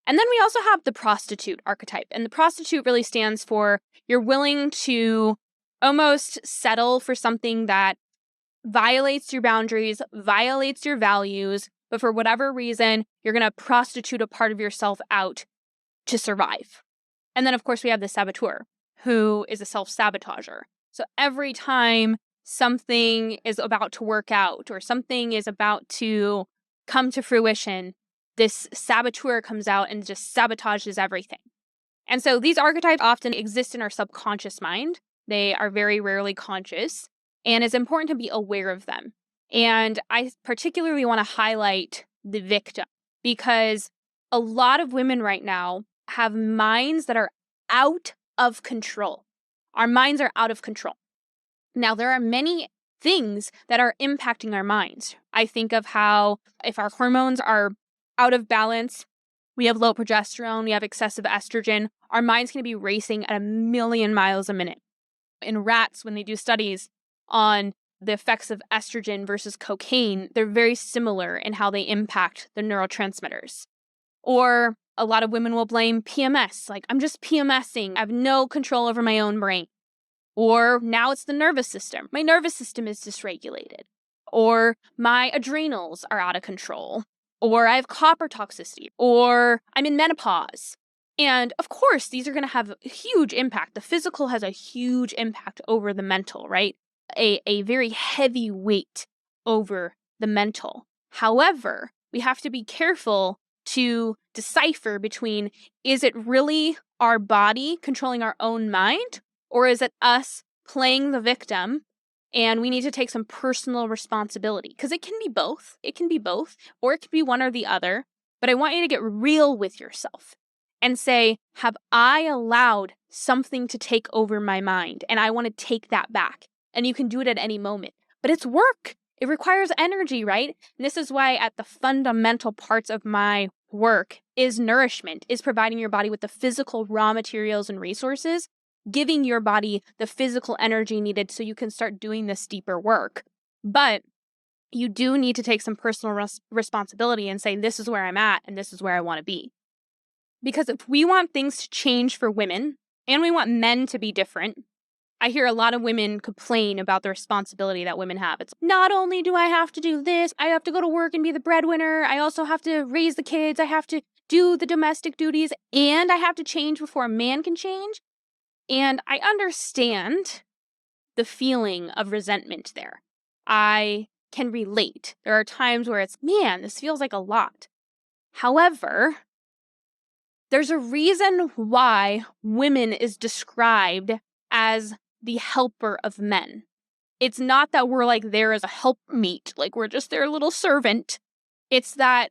And then we also have the prostitute archetype. And the prostitute really stands for you're willing to almost settle for something that violates your boundaries, violates your values, but for whatever reason, you're going to prostitute a part of yourself out to survive. And then, of course, we have the saboteur, who is a self-sabotager. So every time something is about to work out or something is about to come to fruition, this saboteur comes out and just sabotages everything. And so these archetypes often exist in our subconscious mind. They are very rarely conscious, and it's important to be aware of them. And I particularly want to highlight the victim because a lot of women right now have minds that are out of control. Our minds are out of control. Now, there are many things that are impacting our minds. I think of how if our hormones are out of balance, we have low progesterone, we have excessive estrogen, our mind's going to be racing at 1,000,000 miles a minute. In rats, when they do studies on the effects of estrogen versus cocaine, they're very similar in how they impact the neurotransmitters. Or a lot of women will blame PMS, I'm just PMSing, I have no control over my own brain. Or now it's the nervous system. My nervous system is dysregulated. Or my adrenals are out of control. Or I have copper toxicity. Or I'm in menopause. And of course, these are going to have a huge impact. The physical has a huge impact over the mental, right? A very heavy weight over the mental. However, we have to be careful to decipher between, is it really our body controlling our own mind? Or is it us playing the victim and we need to take some personal responsibility? Because it can be both. It can be both, or it can be one or the other. But I want you to get real with yourself and say, have I allowed something to take over my mind? And I want to take that back. And you can do it at any moment. But it's work. It requires energy, right? And this is why at the fundamental parts of my work is nourishment, is providing your body with the physical raw materials and resources, giving your body the physical energy needed so you can start doing this deeper work. But you do need to take some personal responsibility and say, this is where I'm at and this is where I want to be. Because if we want things to change for women and we want men to be different, I hear a lot of women complain about the responsibility that women have. It's not only do I have to do this, I have to go to work and be the breadwinner. I also have to raise the kids. I have to do the domestic duties and I have to change before a man can change. And I understand the feeling of resentment there. I can relate. There are times where it's, man, this feels like a lot. However, there's a reason why women is described as the helper of men. It's not that we're like there as a helpmeet, like we're just their little servant. It's that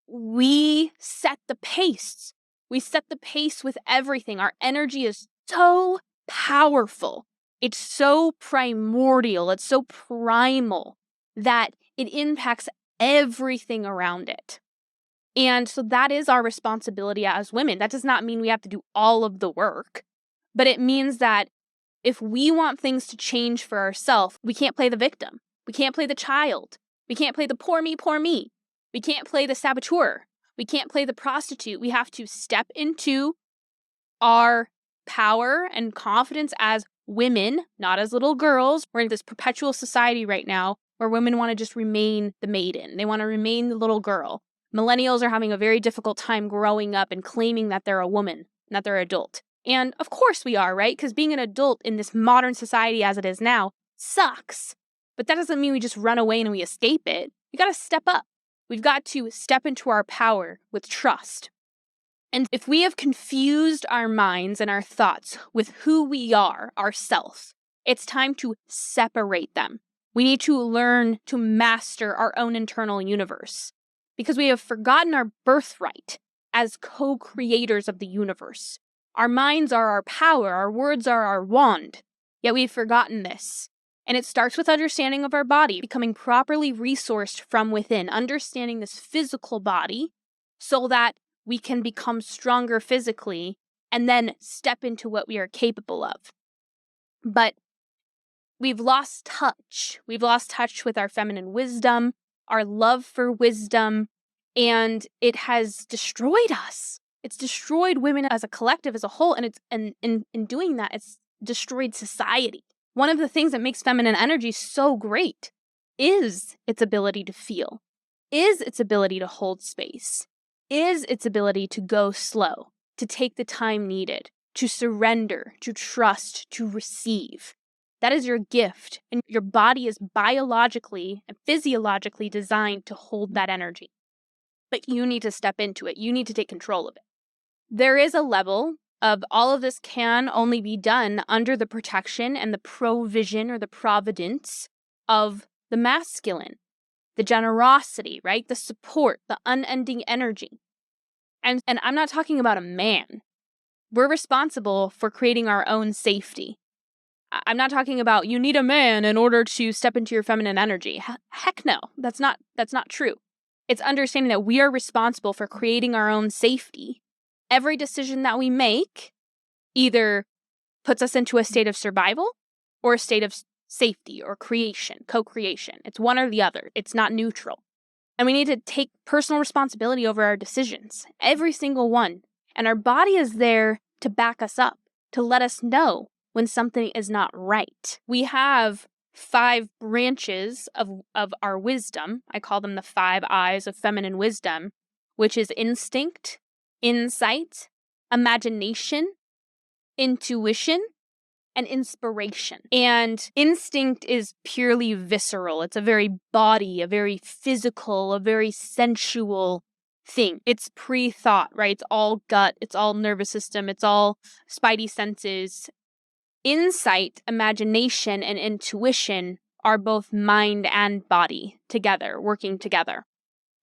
we set the pace. We set the pace with everything. Our energy is so powerful. It's so primordial. It's so primal that it impacts everything around it. And so that is our responsibility as women. That does not mean we have to do all of the work, but it means that if we want things to change for ourselves, we can't play the victim. We can't play the child. We can't play the poor me, poor me. We can't play the saboteur. We can't play the prostitute. We have to step into our power and confidence as women, not as little girls. We're in this perpetual society right now where women want to just remain the maiden. They want to remain the little girl. Millennials are having a very difficult time growing up and claiming that they're a woman and that they're an adult. And of course we are, right? Because being an adult in this modern society as it is now sucks. But that doesn't mean we just run away and we escape it. We got to step up. We've got to step into our power with trust. And if we have confused our minds and our thoughts with who we are, ourselves, it's time to separate them. We need to learn to master our own internal universe because we have forgotten our birthright as co-creators of the universe. Our minds are our power, our words are our wand, yet we've forgotten this. And it starts with understanding of our body, becoming properly resourced from within, understanding this physical body so that we can become stronger physically and then step into what we are capable of. But we've lost touch. We've lost touch with our feminine wisdom, our love for wisdom, and it has destroyed us. It's destroyed women as a collective, as a whole, and in doing that, it's destroyed society. One of the things that makes feminine energy so great is its ability to feel, is its ability to hold space, is its ability to go slow, to take the time needed, to surrender, to trust, to receive. That is your gift, and your body is biologically and physiologically designed to hold that energy. But you need to step into it. You need to take control of it. There is a level of all of this can only be done under the protection and the provision or the providence of the masculine, the generosity, right? The support, the unending energy. And I'm not talking about a man. We're responsible for creating our own safety. I'm not talking about you need a man in order to step into your feminine energy. Heck no, that's not true. It's understanding that we are responsible for creating our own safety. Every decision that we make either puts us into a state of survival or a state of safety or creation, co-creation. It's one or the other. It's not neutral. And we need to take personal responsibility over our decisions, every single one. And our body is there to back us up, to let us know when something is not right. We have 5 branches of our wisdom. I call them the 5 eyes of feminine wisdom, which is instinct, insight, imagination, intuition, and inspiration. And instinct is purely visceral. It's a very body, a very physical, a very sensual thing. It's pre-thought, right? It's all gut, it's all nervous system, it's all spidey senses. Insight, imagination, and intuition are both mind and body together, working together.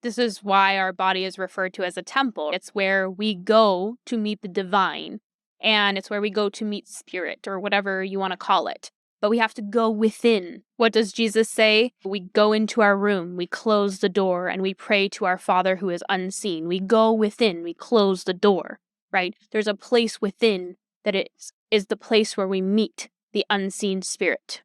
This is why our body is referred to as a temple. It's where we go to meet the divine, and it's where we go to meet spirit, or whatever you want to call it. but we have to go within. What does Jesus say? We go into our room, we close the door, and we pray to our Father who is unseen. We go within, we close the door, right? There's a place within that is the place where we meet the unseen spirit.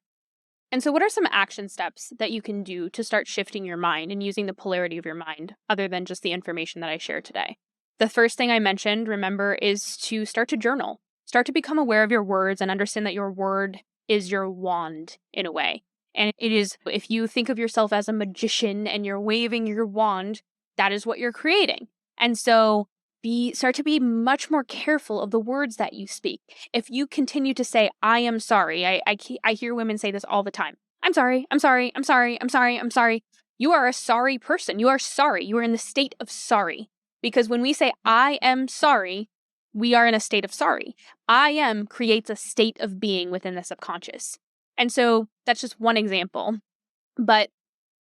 And so what are some action steps that you can do to start shifting your mind and using the polarity of your mind, other than just the information that I shared today? The first thing I mentioned, remember, is to start to journal. Start to become aware of your words and understand that your word is your wand in a way. And it is, if you think of yourself as a magician and you're waving your wand, that is what you're creating. And so start to be much more careful of the words that you speak. If you continue to say, I am sorry, I hear women say this all the time. I'm sorry, I'm sorry, I'm sorry, I'm sorry, I'm sorry. You are a sorry person. You are sorry. You are in the state of sorry. Because when we say, I am sorry, we are in a state of sorry. I am creates a state of being within the subconscious. And so that's just one example. But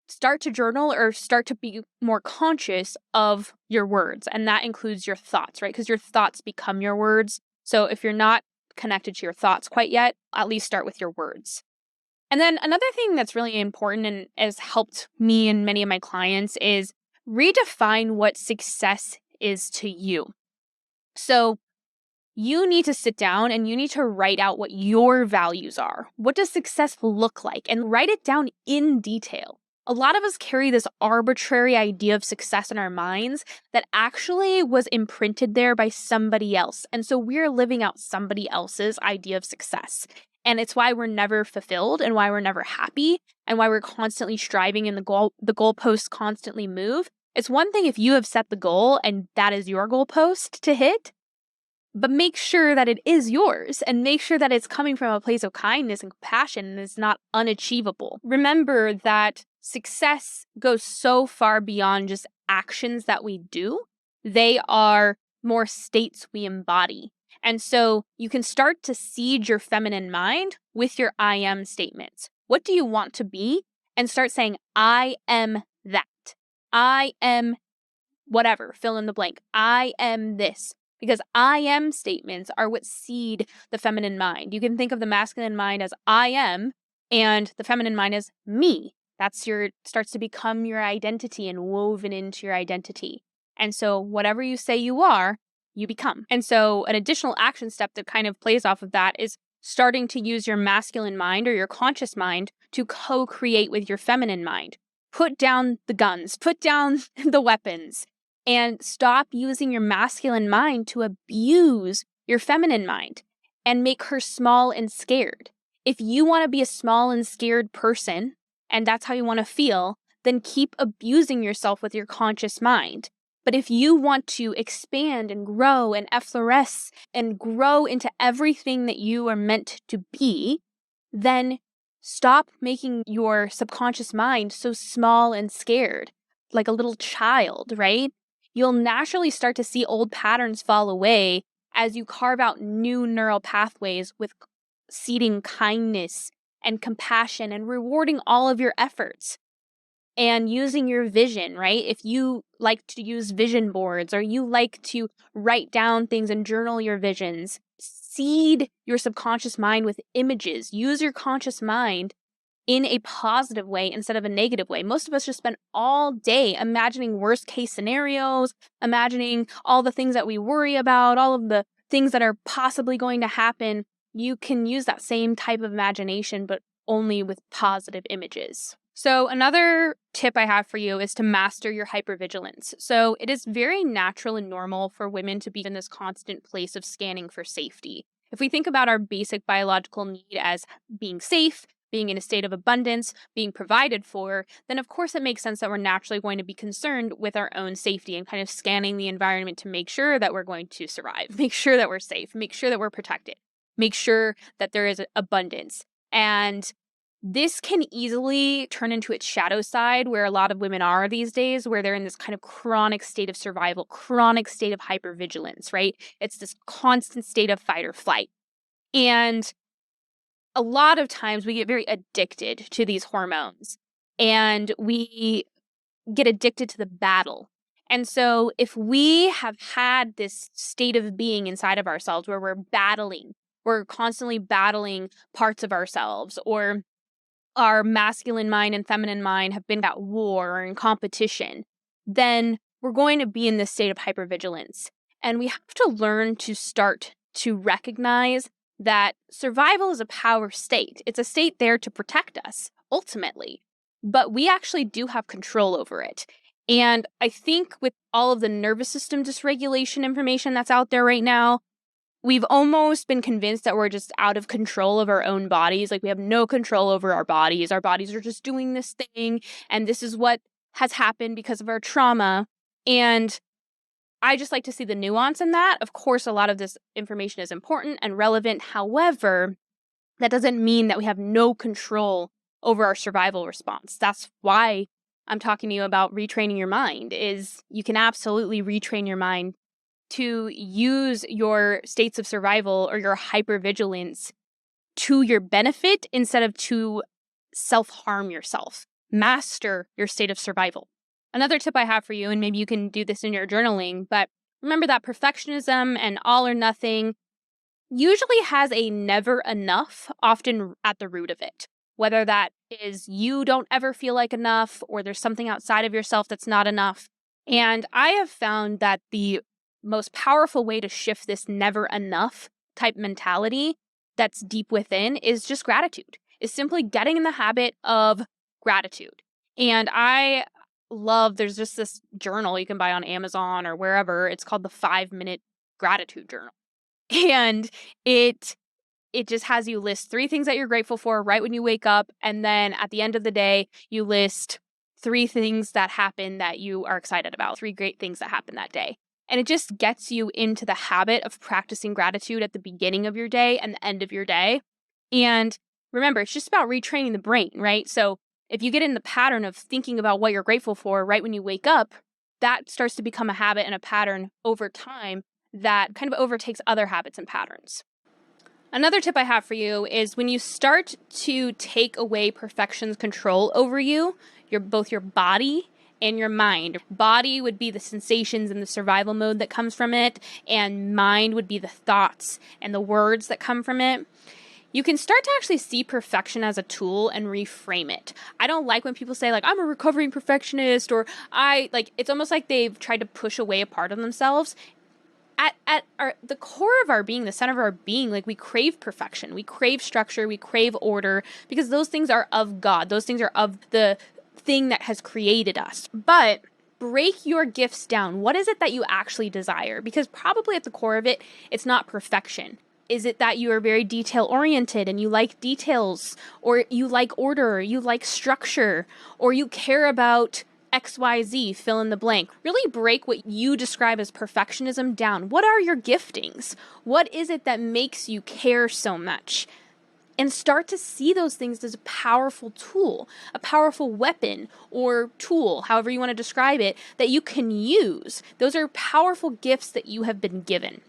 start to journal or start to be more conscious of your words. And that includes your thoughts, right? Because your thoughts become your words. So if you're not connected to your thoughts quite yet, at least start with your words. And then another thing that's really important and has helped me and many of my clients is redefine what success is to you. So you need to sit down and you need to write out what your values are. What does success look like? And write it down in detail. A lot of us carry this arbitrary idea of success in our minds that actually was imprinted there by somebody else. And so we're living out somebody else's idea of success. And it's why we're never fulfilled and why we're never happy and why we're constantly striving and the goalposts constantly move. It's one thing if you have set the goal and that is your goalpost to hit, but make sure that it is yours and make sure that it's coming from a place of kindness and compassion and it's not unachievable. Remember that success goes so far beyond just actions that we do. They are more states we embody. And so you can start to seed your feminine mind with your I am statements. What do you want to be? And start saying, I am that. I am whatever, fill in the blank. I am this. Because I am statements are what seed the feminine mind. You can think of the masculine mind as I am and the feminine mind as me. That's starts to become your identity and woven into your identity. And so whatever you say you are, you become. And so an additional action step that kind of plays off of that is starting to use your masculine mind or your conscious mind to co-create with your feminine mind. Put down the guns, put down the weapons, and stop using your masculine mind to abuse your feminine mind and make her small and scared. If you want to be a small and scared person, and that's how you want to feel, then keep abusing yourself with your conscious mind. But if you want to expand and grow and effloresce and grow into everything that you are meant to be, then stop making your subconscious mind so small and scared, like a little child, right? You'll naturally start to see old patterns fall away as you carve out new neural pathways with seeding kindness and compassion and rewarding all of your efforts and using your vision, right? If you like to use vision boards or you like to write down things and journal your visions, seed your subconscious mind with images. Use your conscious mind in a positive way instead of a negative way. Most of us just spend all day imagining worst case scenarios, imagining all the things that we worry about, all of the things that are possibly going to happen. You can use that same type of imagination, but only with positive images. So another tip I have for you is to master your hypervigilance. So it is very natural and normal for women to be in this constant place of scanning for safety. If we think about our basic biological need as being safe, being in a state of abundance, being provided for, then of course it makes sense that we're naturally going to be concerned with our own safety and kind of scanning the environment to make sure that we're going to survive, make sure that we're safe, make sure that we're protected, make sure that there is abundance. And this can easily turn into its shadow side where a lot of women are these days, where they're in this kind of chronic state of survival, chronic state of hypervigilance, right? It's this constant state of fight or flight. And a lot of times we get very addicted to these hormones and we get addicted to the battle. And so if we have had this state of being inside of ourselves where we're battling we're constantly battling parts of ourselves, or our masculine mind and feminine mind have been at war or in competition, then we're going to be in this state of hypervigilance. And we have to learn to start to recognize that survival is a power state. It's a state there to protect us, ultimately. But we actually do have control over it. And I think with all of the nervous system dysregulation information that's out there right now, we've almost been convinced that we're just out of control of our own bodies. Like, we have no control over our bodies. Our bodies are just doing this thing, and this is what has happened because of our trauma. And I just like to see the nuance in that. Of course, a lot of this information is important and relevant. However, that doesn't mean that we have no control over our survival response. That's why I'm talking to you about retraining your mind. Is you can absolutely retrain your mind to use your states of survival or your hypervigilance to your benefit instead of to self-harm yourself. Master your state of survival. Another tip I have for you, and maybe you can do this in your journaling, but remember that perfectionism and all or nothing usually has a never enough often at the root of it. Whether that is you don't ever feel like enough, or there's something outside of yourself that's not enough. And I have found that the most powerful way to shift this never enough type mentality that's deep within is just gratitude, is simply getting in the habit of gratitude. And I love, there's just this journal you can buy on Amazon or wherever. It's called the 5-minute gratitude journal. And it just has you list 3 things that you're grateful for right when you wake up. And then at the end of the day, you list 3 things that happen that you are excited about, 3 great things that happened that day. And it just gets you into the habit of practicing gratitude at the beginning of your day and the end of your day. And remember, it's just about retraining the brain, right? So if you get in the pattern of thinking about what you're grateful for right when you wake up, that starts to become a habit and a pattern over time that kind of overtakes other habits and patterns. Another tip I have for you is when you start to take away perfection's control over you, both your body and your mind. Body would be the sensations and the survival mode that comes from it, and mind would be the thoughts and the words that come from it. You can start to actually see perfection as a tool and reframe it. I don't like when people say, like, I'm a recovering perfectionist, or it's almost like they've tried to push away a part of themselves. At the core of our being, the center of our being, like, we crave perfection, we crave structure, we crave order, because those things are of God. Those things are of the thing that has created us. But break your gifts down. What is it that you actually desire? Because probably at the core of it, it's not perfection. Is it that you are very detail oriented and you like details, or you like order, or you like structure, or you care about XYZ, fill in the blank? Really break what you describe as perfectionism down. What are your giftings? What is it that makes you care so much? And start to see those things as a powerful tool, a powerful weapon or tool, however you want to describe it, that you can use. Those are powerful gifts that you have been given.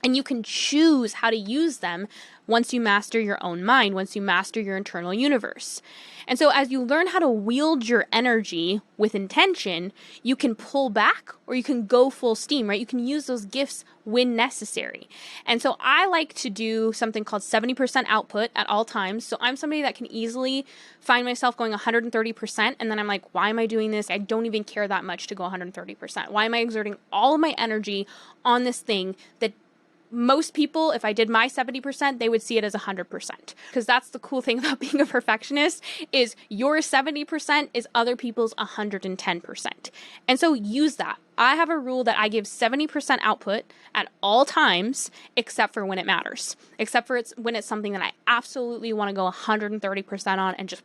And you can choose how to use them once you master your own mind, once you master your internal universe. And so as you learn how to wield your energy with intention, you can pull back or you can go full steam, right? You can use those gifts when necessary. And so I like to do something called 70% output at all times. So I'm somebody that can easily find myself going 130%. And then I'm like, why am I doing this? I don't even care that much to go 130%. Why am I exerting all of my energy on this thing that most people, if I did my 70%, they would see it as 100%. Because that's the cool thing about being a perfectionist, is your 70% is other people's 110%. And so use that. I have a rule that I give 70% output at all times, except for when it matters. Except for when it's something that I absolutely want to go 130% on and just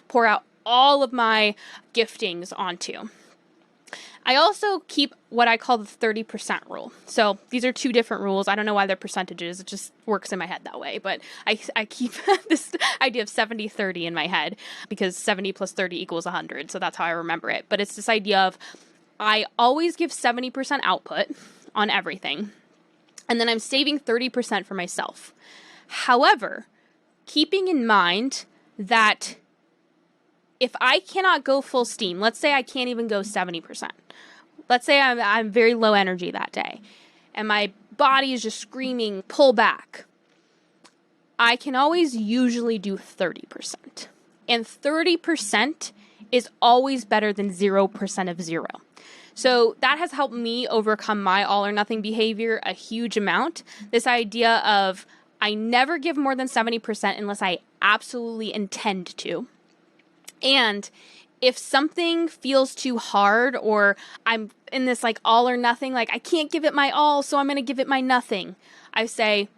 pour out all of my giftings onto. I also keep what I call the 30% rule. So these are 2 different rules. I don't know why they're percentages. It just works in my head that way. But I keep this idea of 70-30 in my head, because 70 plus 30 equals 100. So that's how I remember it. But it's this idea of I always give 70% output on everything, and then I'm saving 30% for myself. However, keeping in mind that if I cannot go full steam, let's say I can't even go 70%. Let's say I'm very low energy that day and my body is just screaming, pull back. I can always usually do 30%. And 30% is always better than 0% of zero. So that has helped me overcome my all or nothing behavior a huge amount. This idea of I never give more than 70% unless I absolutely intend to. And if something feels too hard, or I'm in this like all or nothing, like I can't give it my all, so I'm going to give it my nothing, I say,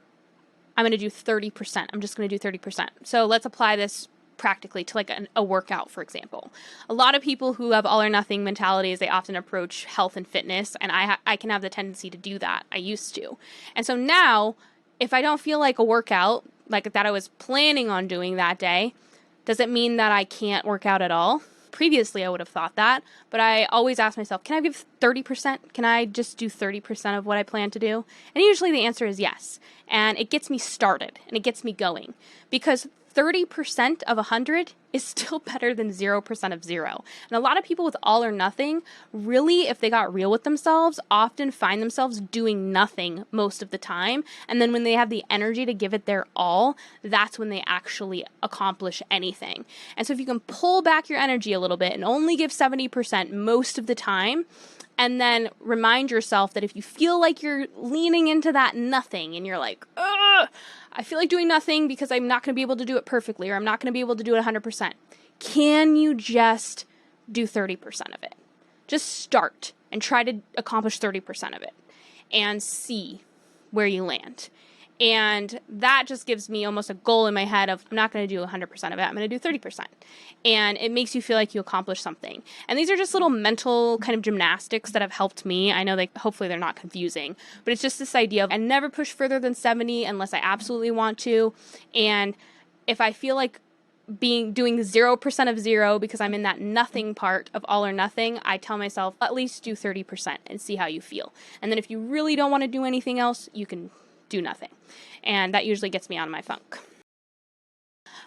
I'm going to do 30%. I'm just going to do 30%. So let's apply this practically to like a workout, for example. A lot of people who have all or nothing mentalities, they often approach health and fitness, and I can have the tendency to do that. I used to. And so now, if I don't feel like a workout, like that I was planning on doing that day, does it mean that I can't work out at all? Previously, I would have thought that, but I always ask myself, can I give 30%? Can I just do 30% of what I plan to do? And usually the answer is yes. And it gets me started and it gets me going, because 30% of 100 is still better than 0% of zero. And a lot of people with all or nothing, really, if they got real with themselves, often find themselves doing nothing most of the time. And then when they have the energy to give it their all, that's when they actually accomplish anything. And so if you can pull back your energy a little bit and only give 70% most of the time, and then remind yourself that if you feel like you're leaning into that nothing and you're like, ugh, I feel like doing nothing because I'm not going to be able to do it perfectly, or I'm not going to be able to do it 100%. Can you just do 30% of it? Just start and try to accomplish 30% of it and see where you land. And that just gives me almost a goal in my head of, I'm not going to do 100% of it, I'm going to do 30%. And it makes you feel like you accomplished something. And these are just little mental kind of gymnastics that have helped me. I know hopefully they're not confusing, but it's just this idea of I never push further than 70 unless I absolutely want to. And if I feel like doing 0% of zero because I'm in that nothing part of all or nothing, I tell myself at least do 30% and see how you feel. And then if you really don't want to do anything else, you can do nothing. And that usually gets me out of my funk.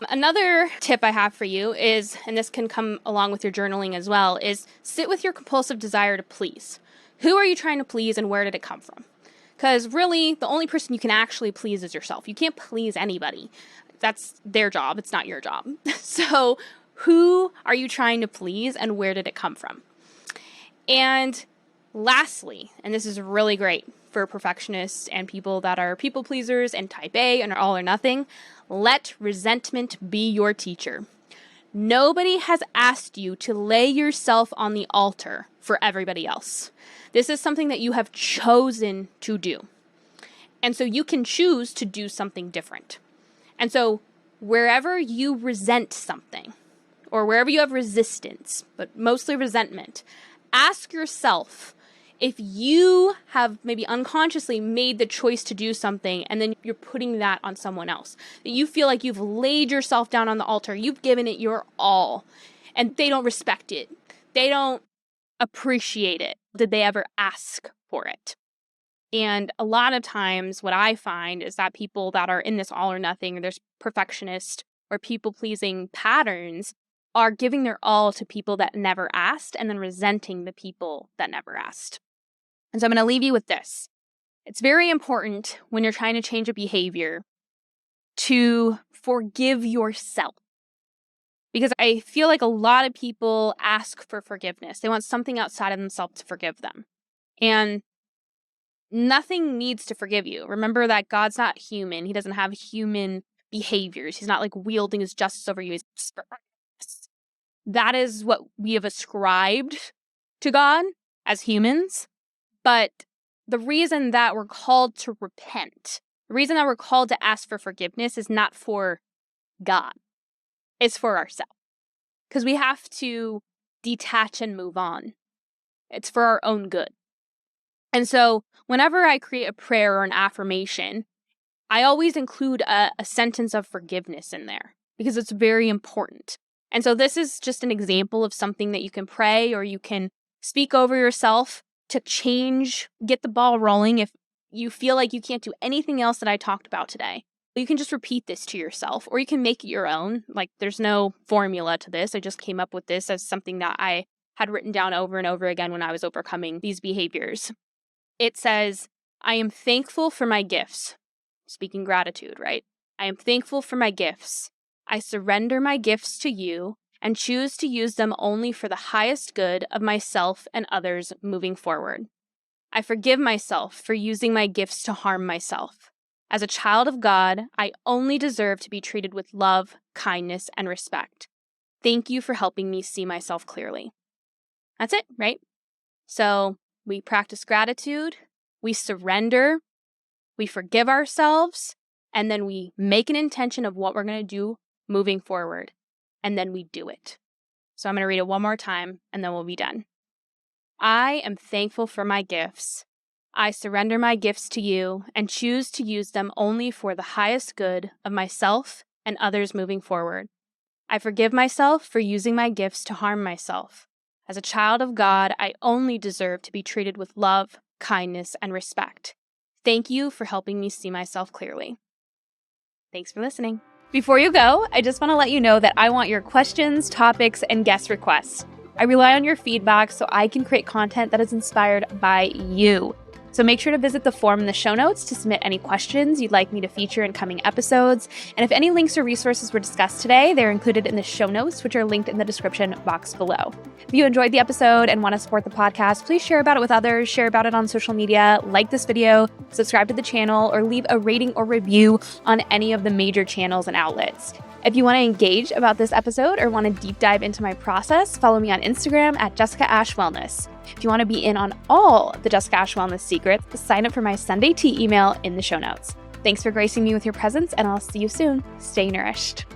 Another tip I have for you is, and this can come along with your journaling as well, is sit with your compulsive desire to please. Who are you trying to please and where did it come from? Because really, the only person you can actually please is yourself. You can't please anybody. That's their job. It's not your job. So who are you trying to please and where did it come from? And lastly, and this is really great for perfectionists and people that are people pleasers and type A and are all or nothing, let resentment be your teacher. Nobody has asked you to lay yourself on the altar for everybody else. This is something that you have chosen to do. And so you can choose to do something different. And so wherever you resent something, or wherever you have resistance, but mostly resentment, ask yourself if you have maybe unconsciously made the choice to do something and then you're putting that on someone else. That you feel like you've laid yourself down on the altar, you've given it your all, and they don't respect it. They don't appreciate it. Did they ever ask for it? And a lot of times what I find is that people that are in this all or nothing, or there's perfectionist or people-pleasing patterns, are giving their all to people that never asked and then resenting the people that never asked. And so I'm going to leave you with this. It's very important when you're trying to change a behavior to forgive yourself. Because I feel like a lot of people ask for forgiveness. They want something outside of themselves to forgive them. And nothing needs to forgive you. Remember that God's not human. He doesn't have human behaviors. He's not like wielding his justice over you. That is what we have ascribed to God as humans. But the reason that we're called to repent, the reason that we're called to ask for forgiveness is not for God. It's for ourselves. Because we have to detach and move on. It's for our own good. And so whenever I create a prayer or an affirmation, I always include a sentence of forgiveness in there because it's very important. And so this is just an example of something that you can pray or you can speak over yourself to change, get the ball rolling. If you feel like you can't do anything else that I talked about today, you can just repeat this to yourself, or you can make it your own. Like, there's no formula to this. I just came up with this as something that I had written down over and over again when I was overcoming these behaviors. It says, I am thankful for my gifts. Speaking gratitude, right? I am thankful for my gifts. I surrender my gifts to you and choose to use them only for the highest good of myself and others moving forward. I forgive myself for using my gifts to harm myself. As a child of God, I only deserve to be treated with love, kindness, and respect. Thank you for helping me see myself clearly. That's it, right? So we practice gratitude, we surrender, we forgive ourselves, and then we make an intention of what we're going to do moving forward, and then we do it. So I'm going to read it one more time, and then we'll be done. I am thankful for my gifts. I surrender my gifts to you and choose to use them only for the highest good of myself and others moving forward. I forgive myself for using my gifts to harm myself. As a child of God, I only deserve to be treated with love, kindness, and respect. Thank you for helping me see myself clearly. Thanks for listening. Before you go, I just want to let you know that I want your questions, topics, and guest requests. I rely on your feedback so I can create content that is inspired by you. So make sure to visit the form in the show notes to submit any questions you'd like me to feature in coming episodes. And if any links or resources were discussed today, they're included in the show notes, which are linked in the description box below. If you enjoyed the episode and want to support the podcast, please share about it with others, share about it on social media, like this video, subscribe to the channel, or leave a rating or review on any of the major channels and outlets. If you want to engage about this episode or want to deep dive into my process, follow me on Instagram at Jessica Ash Wellness. If you want to be in on all the Jessica Ash Wellness secrets, sign up for my Sunday tea email in the show notes. Thanks for gracing me with your presence, and I'll see you soon. Stay nourished.